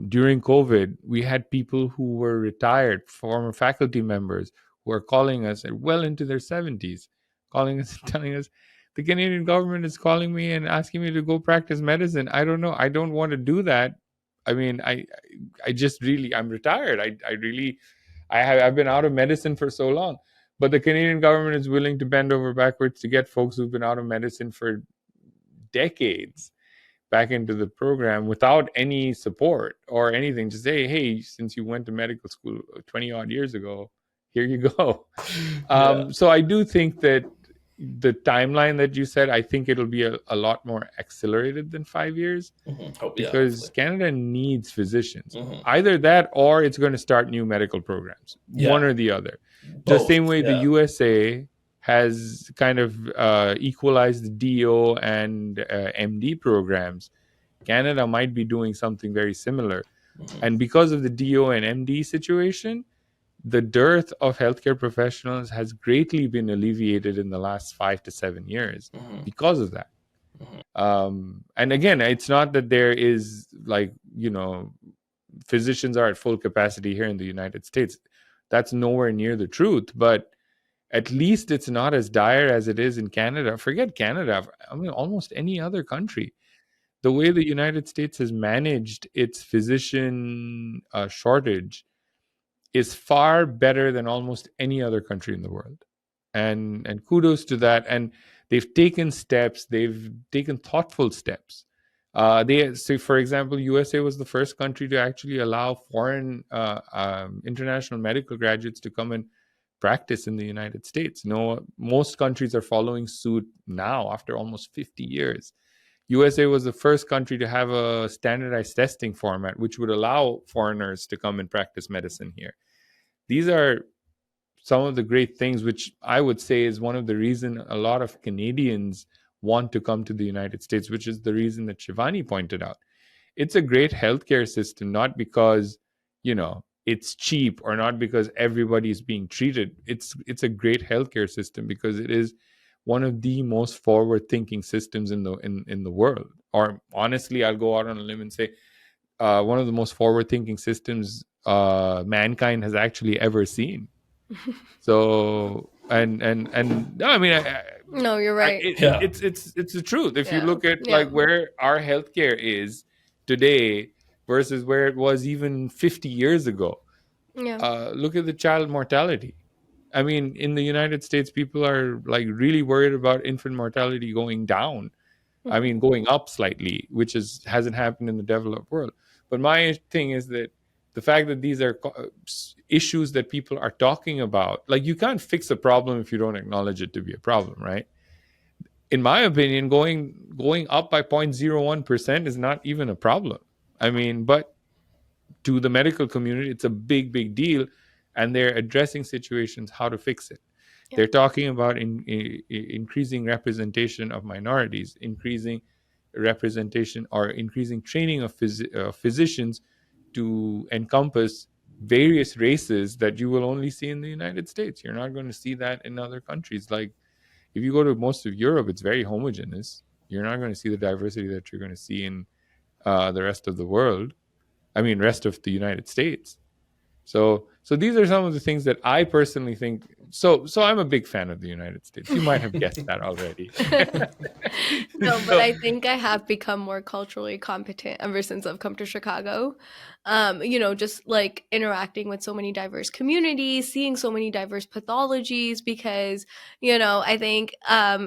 [SPEAKER 2] during COVID, we had people who were retired, former faculty members, who are calling us at well into their 70s, calling us and telling us, the Canadian government is calling me and asking me to go practice medicine. I don't know. I don't want to do that. I mean, I just really, I'm retired. I've been out of medicine for so long. But the Canadian government is willing to bend over backwards to get folks who've been out of medicine for decades back into the program without any support or anything. Just say, hey, since you went to medical school 20 odd years ago, here you go.
[SPEAKER 3] Yeah.
[SPEAKER 2] So I do think that the timeline that you said, I think it'll be a lot more accelerated than 5 years
[SPEAKER 3] Hope, yeah,
[SPEAKER 2] because
[SPEAKER 3] hopefully.
[SPEAKER 2] Canada needs physicians.
[SPEAKER 3] Hmm.
[SPEAKER 2] Either that or it's going to start new medical programs, one
[SPEAKER 3] Yeah,
[SPEAKER 2] or the other. The
[SPEAKER 3] both.
[SPEAKER 2] same way the
[SPEAKER 3] Yeah.
[SPEAKER 2] USA has kind of equalized DO and MD programs, Canada might be doing something very similar.
[SPEAKER 3] Hmm.
[SPEAKER 2] And because of the DO and MD situation, the dearth of healthcare professionals has greatly been alleviated in the last 5 to 7 years
[SPEAKER 3] Hmm.
[SPEAKER 2] because of that.
[SPEAKER 3] Hmm.
[SPEAKER 2] And again, it's not that there is like, physicians are at full capacity here in the United States. That's nowhere near the truth, but at least it's not as dire as it is in Canada. Forget Canada. I mean, almost any other country. The way the United States has managed its physician shortage is far better than almost any other country in the world. And kudos to that. And they've taken steps, they've taken thoughtful steps. They so for example, USA was the first country to actually allow foreign international medical graduates to come and practice in the United States. No, most countries are following suit now after almost 50 years. USA was the first country to have a standardized testing format, which would allow foreigners to come and practice medicine here. These are some of the great things, which I would say is one of the reason a lot of Canadians want to come to the United States, which is the reason that Shivani pointed out. It's a great healthcare system, not because, it's cheap or not because everybody is being treated. It's a great healthcare system because it is one of the most forward-thinking systems in the world. Or honestly, I'll go out on a limb and say one of the most forward-thinking systems mankind has actually ever seen. So and no, I mean,
[SPEAKER 4] No, you're right.
[SPEAKER 2] it's the truth. If you look at like where our healthcare is today versus where it was even 50 years ago, look at the child mortality. I mean, in the United States, people are like really worried about infant mortality going down. I mean, going up slightly, which hasn't happened in the developed world. But my thing is that the fact that these are issues that people are talking about, like you can't fix a problem if you don't acknowledge it to be a problem, right? In my opinion, going up by 0.01% is not even a problem. I mean, but to the medical community, it's a big deal, and they're addressing situations how to fix it. They're talking about increasing representation of minorities, increasing representation or increasing training of physicians to encompass various races that you will only see in the United States. You're not going to see that in other countries. Like if you go to most of Europe, it's very homogeneous. You're not going to see the diversity that you're going to see in the rest of the world. I mean, rest of the United States. So these are some of the things that I personally think. So I'm a big fan of the United States. You might have guessed that already.
[SPEAKER 4] No, but I think I have become more culturally competent ever since I've come to Chicago. Just like interacting with so many diverse communities, seeing so many diverse pathologies, because, I think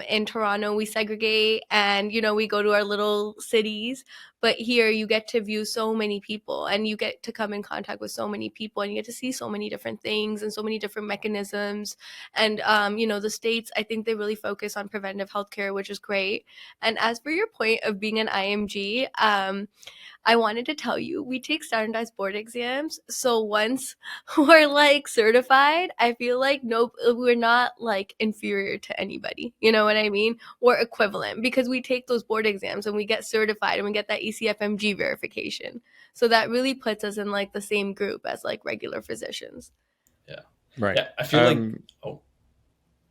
[SPEAKER 4] in Toronto we segregate and, we go to our little cities. But here you get to view so many people and you get to come in contact with so many people and you get to see so many different things and so many different mechanisms. And, the States, I think they really focus on preventive healthcare, which is great. And as for your point of being an IMG, I wanted to tell you, we take standardized board exams. So once we're like certified, I feel like we're not like inferior to anybody. You know what I mean? We're equivalent because we take those board exams and we get certified and we get that ECFMG verification. So that really puts us in like the same group as like regular physicians.
[SPEAKER 3] Yeah.
[SPEAKER 2] Right.
[SPEAKER 3] Yeah. I feel like,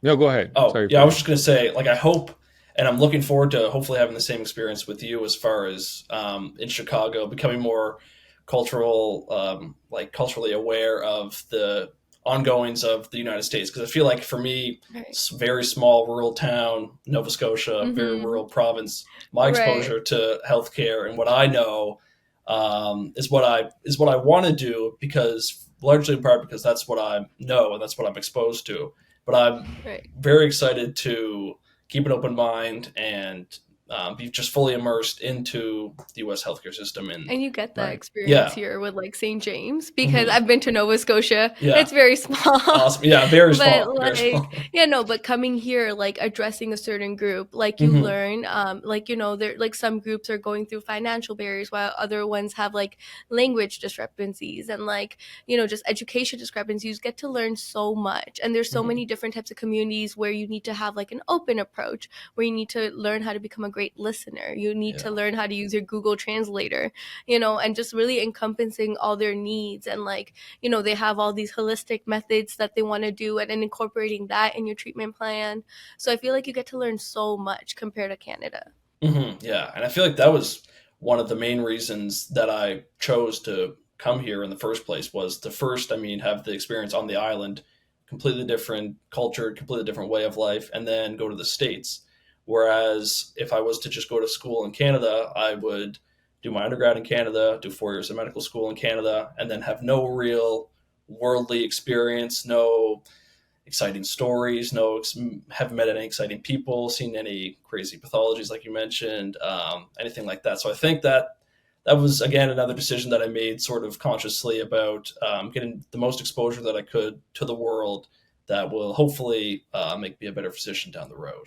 [SPEAKER 2] no, go ahead.
[SPEAKER 3] Oh,
[SPEAKER 2] sorry.
[SPEAKER 3] Yeah. I was just going to say, like, I hope, and I'm looking forward to hopefully having the same experience with you as far as in Chicago, becoming more culturally aware of the ongoings of the United States. Because I feel like for me, it's a very small rural town, Nova Scotia, very rural province. My exposure to healthcare and what I know is what I want to do, because largely in part because that's what I know and that's what I'm exposed to. But I'm very excited to keep an open mind and be just fully immersed into the U.S. healthcare system. And
[SPEAKER 4] you get that experience here with like St. James, because I've been to Nova Scotia.
[SPEAKER 3] Yeah.
[SPEAKER 4] It's very small.
[SPEAKER 3] Awesome. Yeah, very small.
[SPEAKER 4] But
[SPEAKER 3] very small.
[SPEAKER 4] But coming here, like addressing a certain group, like you learn, there like some groups are going through financial barriers while other ones have like language discrepancies and like, just education discrepancies. You get to learn so much. And there's so many different types of communities where you need to have like an open approach, where you need to learn how to become a great listener. You need to learn how to use your Google Translator, and just really encompassing all their needs. And like, they have all these holistic methods that they want to do and incorporating that in your treatment plan. So I feel like you get to learn so much compared to Canada.
[SPEAKER 3] Yeah. And I feel like that was one of the main reasons that I chose to come here in the first place, was to first, have the experience on the island, completely different culture, completely different way of life, and then go to the States. Whereas if I was to just go to school in Canada, I would do my undergrad in Canada, do 4 years of medical school in Canada, and then have no real worldly experience, no exciting stories, haven't met any exciting people, seen any crazy pathologies like you mentioned, anything like that. So I think that was, again, another decision that I made sort of consciously about getting the most exposure that I could to the world that will hopefully make me a better physician down the road.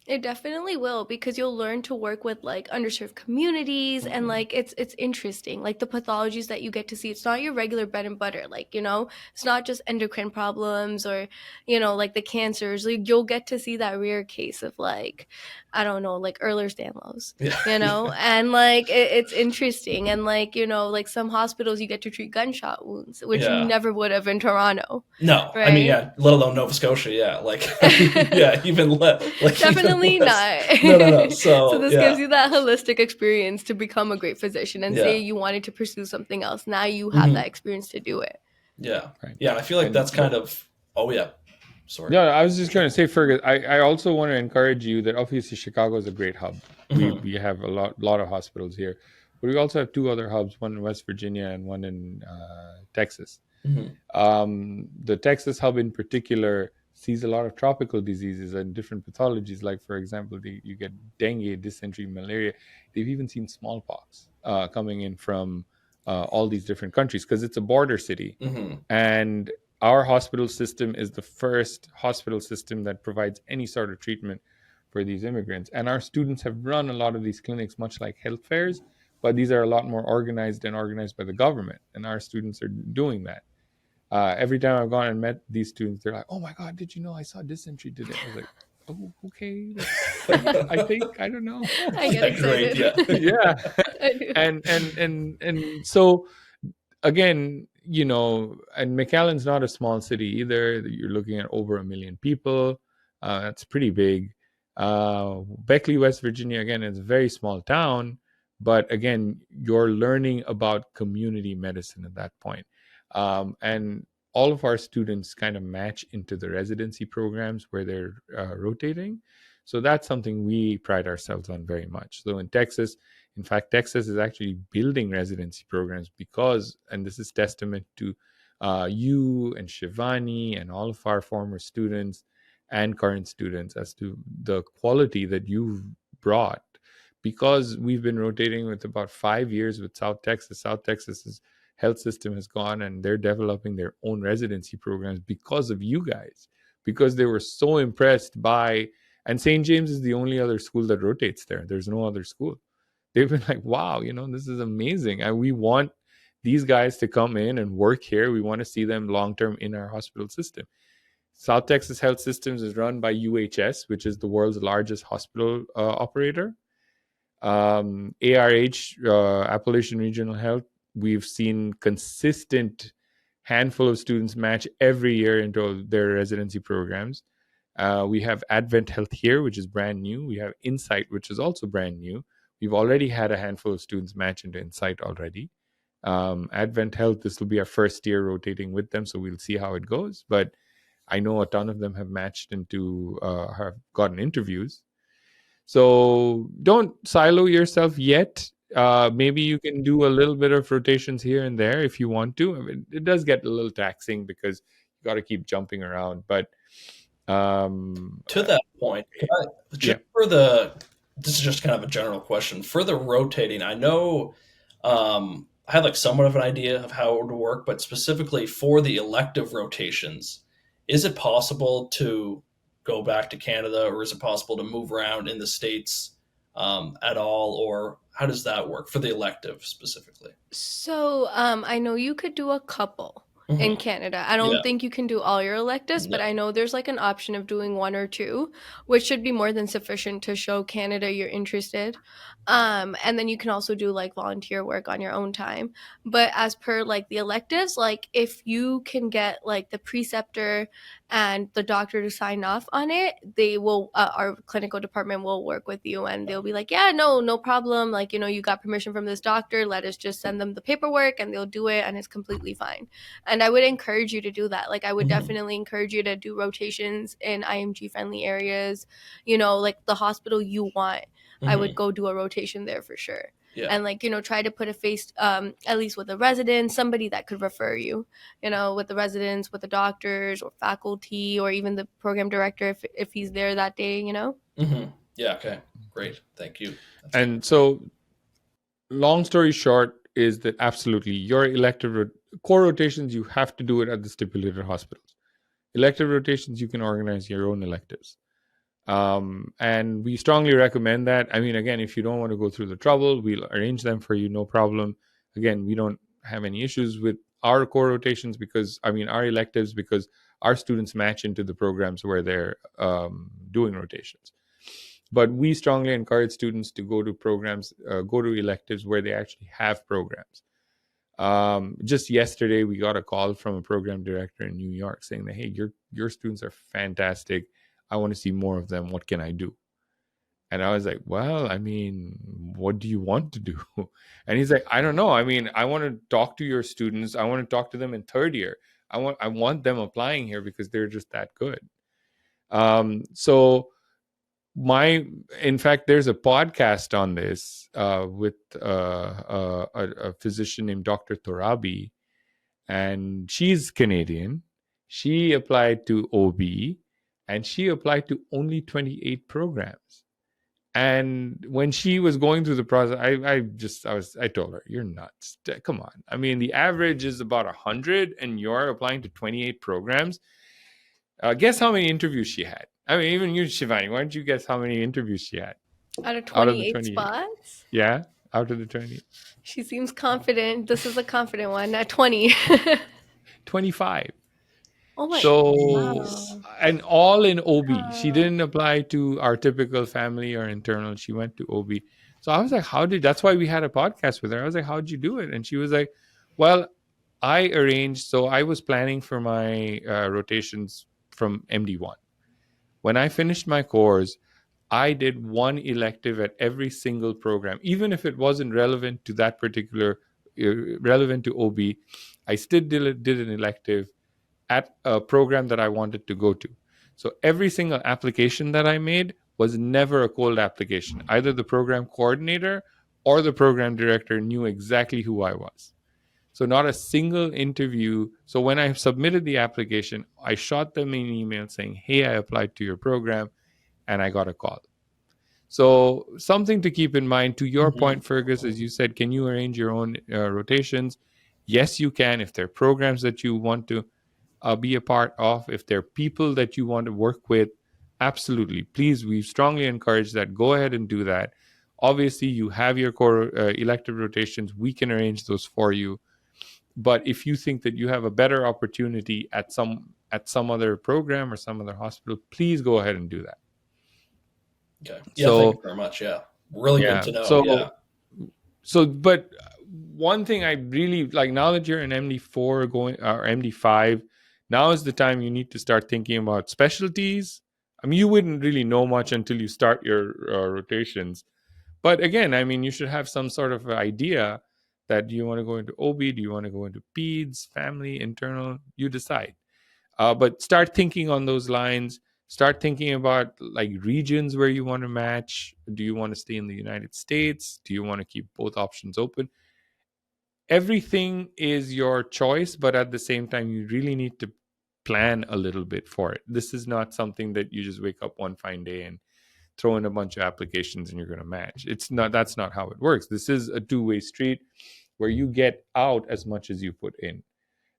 [SPEAKER 4] It definitely will, because you'll learn to work with like underserved communities, and like it's interesting, like the pathologies that you get to see. It's not your regular bread and butter, like, it's not just endocrine problems or like the cancers. Like you'll get to see that rare case of like, I don't know, like Ehlers-Danlos, and like it's interesting. And like like some hospitals you get to treat gunshot wounds, which you never would have in Toronto.
[SPEAKER 3] No,
[SPEAKER 4] right?
[SPEAKER 3] I mean, let alone Nova Scotia, like even
[SPEAKER 4] definitely
[SPEAKER 3] even
[SPEAKER 4] not.
[SPEAKER 3] No.
[SPEAKER 4] So this gives you that holistic experience to become a great physician, and say you wanted to pursue something else, now you have that experience to do it.
[SPEAKER 3] Right. And I feel like that's kind of sorry.
[SPEAKER 2] No, I was just going to say, Fearghus, I also want to encourage you that obviously Chicago is a great hub. We have a lot of hospitals here, but we also have 2 other hubs, one in West Virginia and one in Texas. The Texas hub in particular sees a lot of tropical diseases and different pathologies. Like, for example, you get dengue, dysentery, malaria. They've even seen smallpox coming in from all these different countries, because it's a border city. And our hospital system is the first hospital system that provides any sort of treatment for these immigrants. And our students have run a lot of these clinics, much like health fairs, but these are a lot more organized by the government. And our students are doing that. Every time I've gone and met these students, they're like, "Oh my God, did you know I saw dysentery today?" I was like, "Oh, okay." I don't know.
[SPEAKER 4] I get excited.
[SPEAKER 3] Great,
[SPEAKER 2] yeah. And so again, and McAllen's not a small city either. You're looking at over 1 million people. That's pretty big. Beckley, West Virginia, again, is a very small town, but again, you're learning about community medicine at that point. And all of our students kind of match into the residency programs where they're rotating. So that's something we pride ourselves on very much. So in Texas, in fact, Texas is actually building residency programs because, and this is testament to you and Shivani and all of our former students and current students, as to the quality that you've brought. Because we've been rotating with about 5 years with South Texas. South Texas's health system has gone, and they're developing their own residency programs because of you guys, because they were so impressed by, and St. James is the only other school that rotates there. There's no other school. They've been like, wow, this is amazing. And we want these guys to come in and work here. We want to see them long-term in our hospital system. South Texas Health Systems is run by UHS, which is the world's largest hospital operator. ARH, Appalachian Regional Health, we've seen consistent handful of students match every year into their residency programs. We have Advent Health here, which is brand new. We have Insight, which is also brand new. We've already had a handful of students match into Insight already. Advent Health, this will be our first year rotating with them, so we'll see how it goes. But I know a ton of them have matched into, have gotten interviews. So don't silo yourself yet. Maybe you can do a little bit of rotations here and there if you want to. I mean, it does get a little taxing because you got to keep jumping around. But
[SPEAKER 3] to that point, this is just kind of a general question. For the rotating, I know I had like somewhat of an idea of how it would work, but specifically for the elective rotations, is it possible to go back to Canada, or is it possible to move around in the States at all, or how does that work for the elective specifically?
[SPEAKER 4] So I know you could do a couple in Canada. I don't think you can do all your electives, but I know there's like an option of doing 1 or 2, which should be more than sufficient to show Canada you're interested. And then you can also do like volunteer work on your own time. But as per like the electives, like if you can get like the preceptor and the doctor to sign off on it, they will, our clinical department will work with you, and they'll be like, yeah, no problem. Like, you got permission from this doctor. Let us just send them the paperwork and they'll do it, and it's completely fine. And I would encourage you to do that. Like, I would definitely encourage you to do rotations in IMG friendly areas, like the hospital you want. I would go do a rotation there for sure. Yeah. And like, try to put a face, at least with a resident, somebody that could refer you, with the residents, with the doctors or faculty, or even the program director if he's there that day,
[SPEAKER 3] Yeah. Okay. Great. Thank you.
[SPEAKER 2] And so long story short is that absolutely your elective core rotations, you have to do it at the stipulated hospitals. Elective rotations, you can organize your own electives. And we strongly recommend that. I mean, again, if you don't want to go through the trouble, we'll arrange them for you, no problem. Again, we don't have any issues with our core rotations our electives, because our students match into the programs where they're doing rotations. But we strongly encourage students to go to go to electives where they actually have programs. Just yesterday, we got a call from a program director in New York saying that, hey, your students are fantastic. I want to see more of them. What can I do? And I was like, well, I mean, what do you want to do? And he's like, I don't know. I mean, I want to talk to your students. I want to talk to them in third year. I want them applying here because they're just that good. So in fact, there's a podcast on this with a physician named Dr. Torabi, and she's Canadian. She applied to OB, and she applied to only 28 programs. And when she was going through the process, I told her, you're nuts. Come on. I mean, the average is about 100, and you're applying to 28 programs. Guess how many interviews she had? I mean, even you, Shivani, why don't you guess how many interviews she had?
[SPEAKER 4] Out of
[SPEAKER 2] Out of the
[SPEAKER 4] 28
[SPEAKER 2] 28.
[SPEAKER 4] spots?
[SPEAKER 2] Yeah, out of the 20.
[SPEAKER 4] She seems confident. This is a confident one at 20.
[SPEAKER 2] 25.
[SPEAKER 4] Oh my
[SPEAKER 2] So, and all in OB. She
[SPEAKER 4] Wow.
[SPEAKER 2] didn't apply to our typical family or internal. She went to OB. So I was like, that's why we had a podcast with her. I was like, how'd you do it? And she was like, well, I arranged, so I was planning for my rotations from MD1. When I finished my course, I did one elective at every single program, even if it wasn't relevant to that particular, relevant to OB. I still did an elective at a program that I wanted to go to. So every single application that I made was never a cold application. Either the program coordinator or the program director knew exactly who I was. So not a single interview. So when I submitted the application, I shot them an email saying, hey, I applied to your program, and I got a call. So something to keep in mind. To your point, Fearghus, as you said, can you arrange your own rotations? Yes, you can. If there are programs that you want to be a part of, if there are people that you want to work with, absolutely. Please, we strongly encourage that. Go ahead and do that. Obviously, you have your core elective rotations. We can arrange those for you. But if you think that you have a better opportunity at some other program or some other hospital, please go ahead and do that.
[SPEAKER 3] Okay. Yeah, thank you very much. Yeah. Really good to know.
[SPEAKER 2] But one thing I really like, now that you're in MD4 going or MD5, now is the time you need to start thinking about specialties. I mean, you wouldn't really know much until you start your rotations. But again, I mean, you should have some sort of idea that, do you want to go into OB? Do you want to go into peds, family, internal? You decide. But start thinking on those lines. Start thinking about like regions where you want to match. Do you want to stay in the United States? Do you want to keep both options open? Everything is your choice, but at the same time, you really need to plan a little bit for it. This is not something that you just wake up one fine day and throw in a bunch of applications and you're going to match. That's not how it works. This is a two-way street where you get out as much as you put in.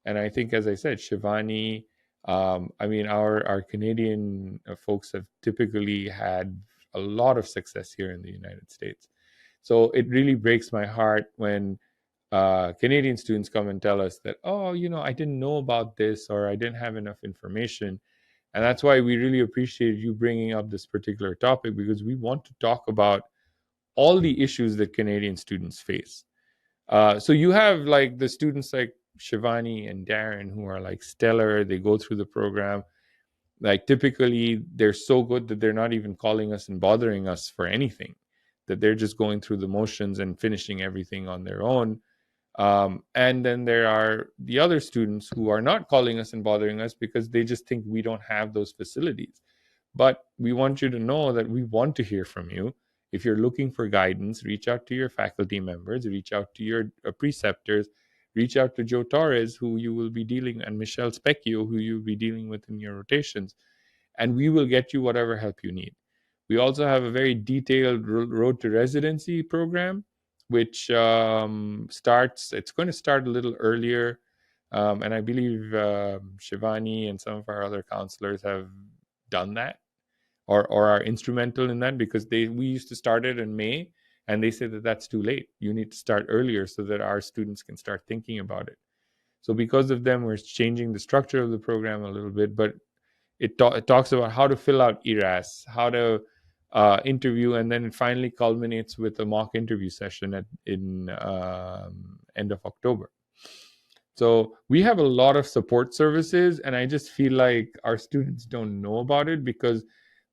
[SPEAKER 2] And I think, as I said, Shivani, our Canadian folks have typically had a lot of success here in the United States. So it really breaks my heart when Canadian students come and tell us that, I didn't know about this, or I didn't have enough information. And that's why we really appreciate you bringing up this particular topic, because we want to talk about all the issues that Canadian students face. So you have like the students like Shivani and Darren who are like stellar. They go through the program. Like typically they're so good that they're not even calling us and bothering us for anything, that they're just going through the motions and finishing everything on their own. And then there are the other students who are not calling us and bothering us because they just think we don't have those facilities. But we want you to know that we want to hear from you. If you're looking for guidance, reach out to your faculty members, reach out to your preceptors, reach out to Joe Torres, who you will be dealing, and Michelle Specchio, who you'll be dealing with in your rotations. And we will get you whatever help you need. We also have a very detailed road to residency program, which it's going to start a little earlier. And I believe Shivani and some of our other counselors have done that or are instrumental in that, because we used to start it in May, and they said that that's too late. You need to start earlier so that our students can start thinking about it. So because of them, we're changing the structure of the program a little bit, but it talks about how to fill out ERAS, how to interview, and then it finally culminates with a mock interview session in end of October. So we have a lot of support services, and I just feel like our students don't know about it because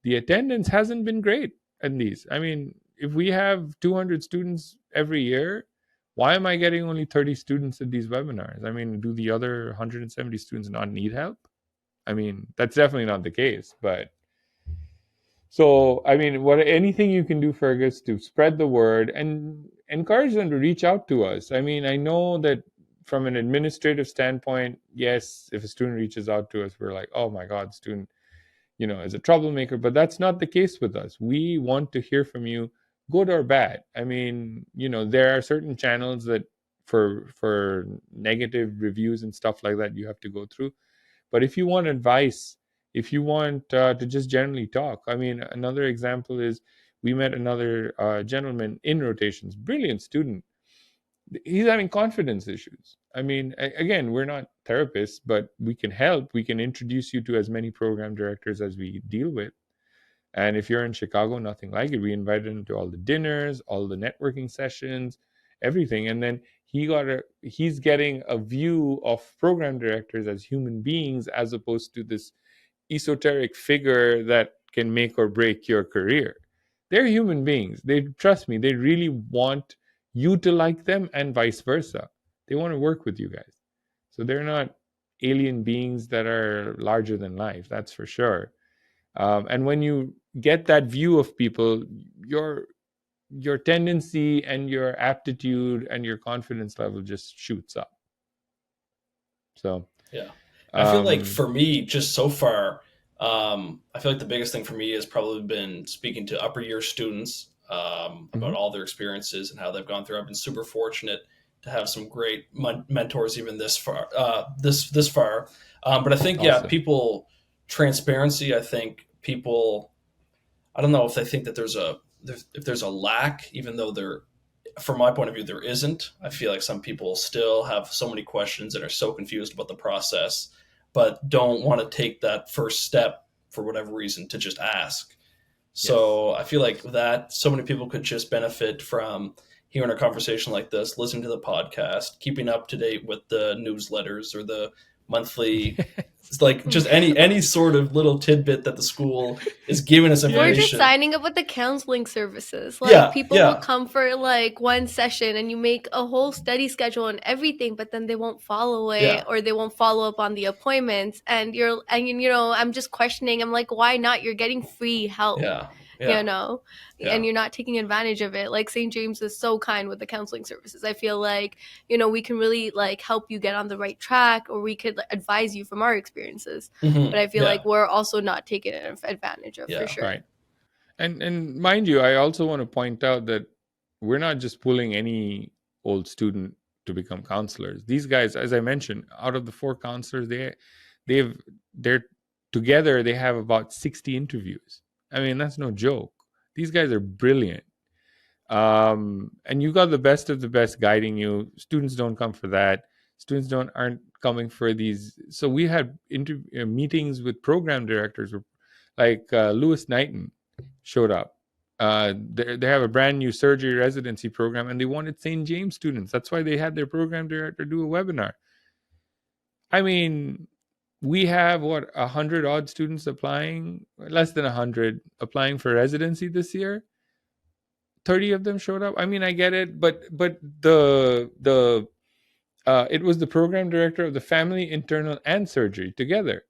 [SPEAKER 2] the attendance hasn't been great at these. I mean, if we have 200 students every year, why am I getting only 30 students at these webinars? I mean, do the other 170 students not need help? I mean, that's definitely not the case, but so, I mean, anything you can do, Fearghus, to spread the word and encourage them to reach out to us. I mean, I know that from an administrative standpoint, yes, if a student reaches out to us, we're like, oh my God, student, is a troublemaker. But that's not the case with us. We want to hear from you, good or bad. I mean, there are certain channels that for negative reviews and stuff like that, you have to go through. But if you want advice, if you want to just generally talk, I mean, another example is we met another gentleman in rotations, brilliant student. He's having confidence issues. I mean, again, we're not therapists, but we can help. We can introduce you to as many program directors as we deal with. And if you're in Chicago, nothing like it. We invited him to all the dinners, all the networking sessions, everything. And then he's getting a view of program directors as human beings, as opposed to this esoteric figure that can make or break your career. They're human beings. Trust me, they really want you to like them, and vice versa. They want to work with you guys. So they're not alien beings that are larger than life, that's for sure. And when you get that view of people, your tendency and your aptitude and your confidence level just shoots up. So
[SPEAKER 3] yeah, I feel like for me, just so far, I feel like the biggest thing for me has probably been speaking to upper year students about all their experiences and how they've gone through. I've been super fortunate to have some great mentors even this far. But I think, awesome. Transparency. I think people, I don't know if they think that if there's a lack, even though from my point of view, there isn't. I feel like some people still have so many questions and are so confused about the process, but don't want to take that first step for whatever reason to just ask. So yes. I feel like that so many people could just benefit from hearing a conversation like this, listening to the podcast, keeping up to date with the newsletters or the monthly, it's like just any sort of little tidbit that the school is giving us information.
[SPEAKER 4] We're just signing up with the counseling services. Like people will come for like one session and you make a whole study schedule and everything, but then they won't follow it or they won't follow up on the appointments. And I'm just questioning. I'm like, why not? You're getting free help. And you're not taking advantage of it. Like St. James is so kind with the counseling services. I feel like, we can really like help you get on the right track, or we could advise you from our experiences. But I feel like we're also not taking advantage of for sure.
[SPEAKER 2] Right. And mind you, I also want to point out that we're not just pulling any old student to become counselors. These guys, as I mentioned, out of the 4 counselors, they're together, they have about 60 interviews. I mean, that's no joke. These guys are brilliant. And you got the best of the best guiding you. Students don't come for that. Students aren't coming for these. So we had meetings with program directors, like Lewis Knighton showed up. They have a brand new surgery residency program, and they wanted St. James students. That's why they had their program director do a webinar. I mean, we have 100 odd students applying, less than 100 applying for residency this year. 30 of them showed up. I mean, I get it, but it was the program director of the family, internal, and surgery together.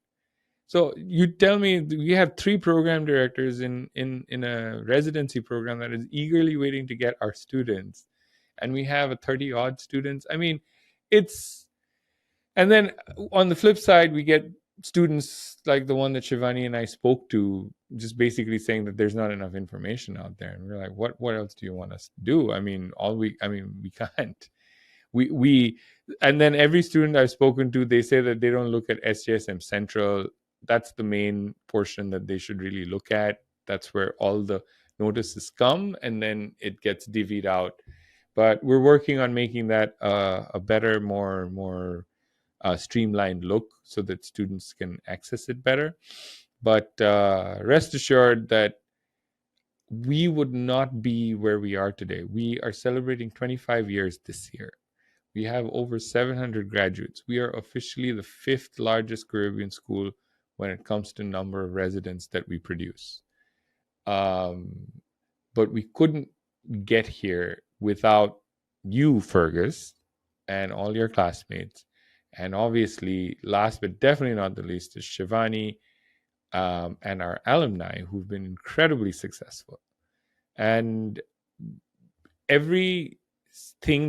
[SPEAKER 2] So you tell me we have 3 program directors in a residency program that is eagerly waiting to get our students, and we have a 30 odd students. I mean, and then on the flip side, we get students like the one that Shivani and I spoke to, just basically saying that there's not enough information out there. And we're like, what else do you want us to do? I mean, we can't. And then every student I've spoken to, they say that they don't look at SJSM Central. That's the main portion that they should really look at. that's where all the notices come, and then it gets divvied out. But we're working on making that a better, more streamlined look so that students can access it better. But rest assured that we would not be where we are today. We are celebrating 25 years this year. We have over 700 graduates. We are officially the 5th largest Caribbean school when it comes to number of residents that we produce. But we couldn't get here without you, Fearghus, and all your classmates. And obviously, last but definitely not the least, is Shivani and our alumni who've been incredibly successful. And everything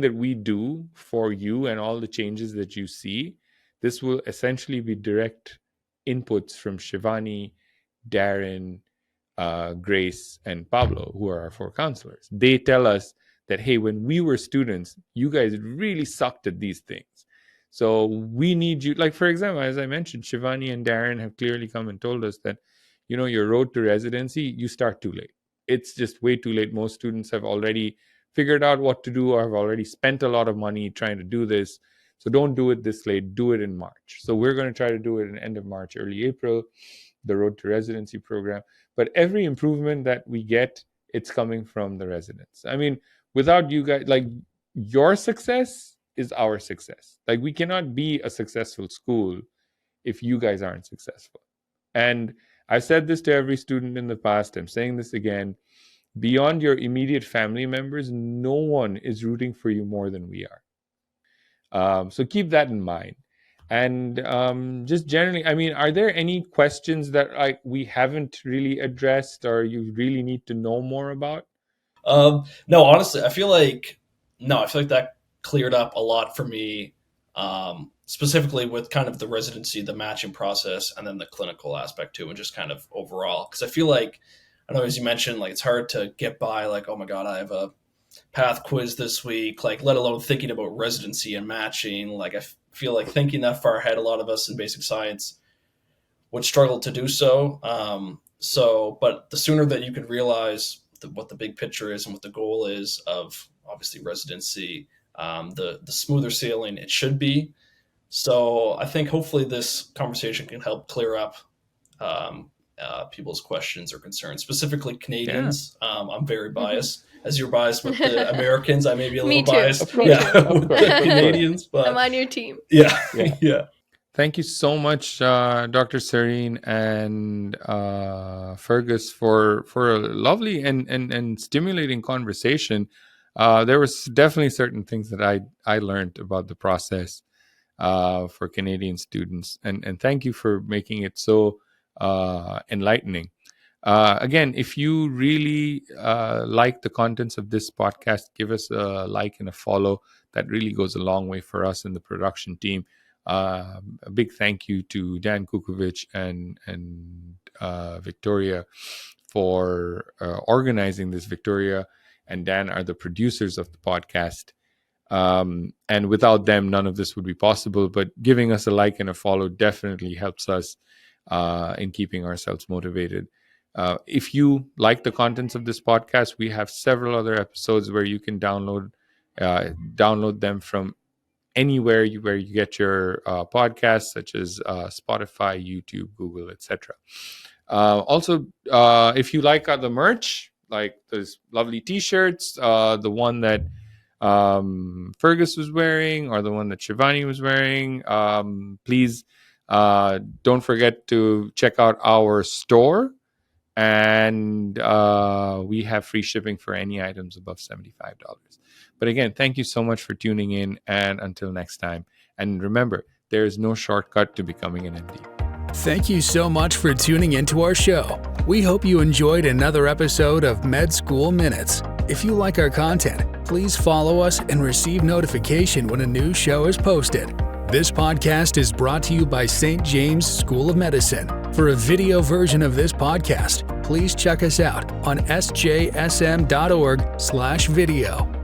[SPEAKER 2] that we do for you and all the changes that you see, this will essentially be direct inputs from Shivani, Darren, Grace, and Pablo, who are our 4 counselors. They tell us that, hey, when we were students, you guys really sucked at these things. So we need you. Like, for example, as I mentioned, Shivani and Darren have clearly come and told us that, your road to residency, you start too late. It's just way too late. Most students have already figured out what to do or have already spent a lot of money trying to do this. So don't do it this late. Do it in March. So we're going to try to do it in end of March, early April, the road to residency program. But every improvement that we get, it's coming from the residents. I mean, without you guys, like, your success is our success. Like, we cannot be a successful school if you guys aren't successful. And I've said this to every student in the past. I'm saying this again. Beyond your immediate family members, no one is rooting for you more than we are. So keep that in mind. And just generally, I mean, are there any questions that we haven't really addressed or you really need to know more about?
[SPEAKER 3] No, honestly, I feel like that cleared up a lot for me, specifically with kind of the residency, the matching process, and then the clinical aspect too, and just kind of overall. Because I feel like, I know, as you mentioned, like, it's hard to get by, like, oh my God, I have a path quiz this week, like, let alone thinking about residency and matching. Like, I feel like thinking that far ahead, a lot of us in basic science would struggle to do so. But the sooner that you can realize what the big picture is and what the goal is of, obviously, residency, the smoother sailing it should be. So I think hopefully this conversation can help clear up people's questions or concerns, specifically Canadians. Yeah. I'm very biased. As you're biased with the Americans, I may be a little biased with the Canadians. But
[SPEAKER 4] I'm on your team.
[SPEAKER 3] Yeah.
[SPEAKER 2] Thank you so much, Dr. Sareen and Fearghus, for a lovely and stimulating conversation. There was definitely certain things that I learned about the process for Canadian students, and thank you for making it so enlightening. Again, if you really like the contents of this podcast, give us a like and a follow. That really goes a long way for us in the production team. A big thank you to Dan Kukovic and Victoria for organizing this. Victoria and Dan are the producers of the podcast. And without them, none of this would be possible. But giving us a like and a follow definitely helps us in keeping ourselves motivated. If you like the contents of this podcast, we have several other episodes where you can download them from anywhere where you get your podcasts, such as Spotify, YouTube, Google, etc. Also, if you like the merch, like those lovely T-shirts, the one that Fearghus was wearing or the one that Shivani was wearing, please don't forget to check out our store. And we have free shipping for any items above $75. But again, thank you so much for tuning in, and until next time. And remember, there is no shortcut to becoming an MD.
[SPEAKER 1] Thank you so much for tuning into our show. We hope you enjoyed another episode of Med School Minutes. If you like our content, please follow us and receive notification when a new show is posted. This podcast is brought to you by St. James School of Medicine. For a video version of this podcast, please check us out on sjsm.org/video.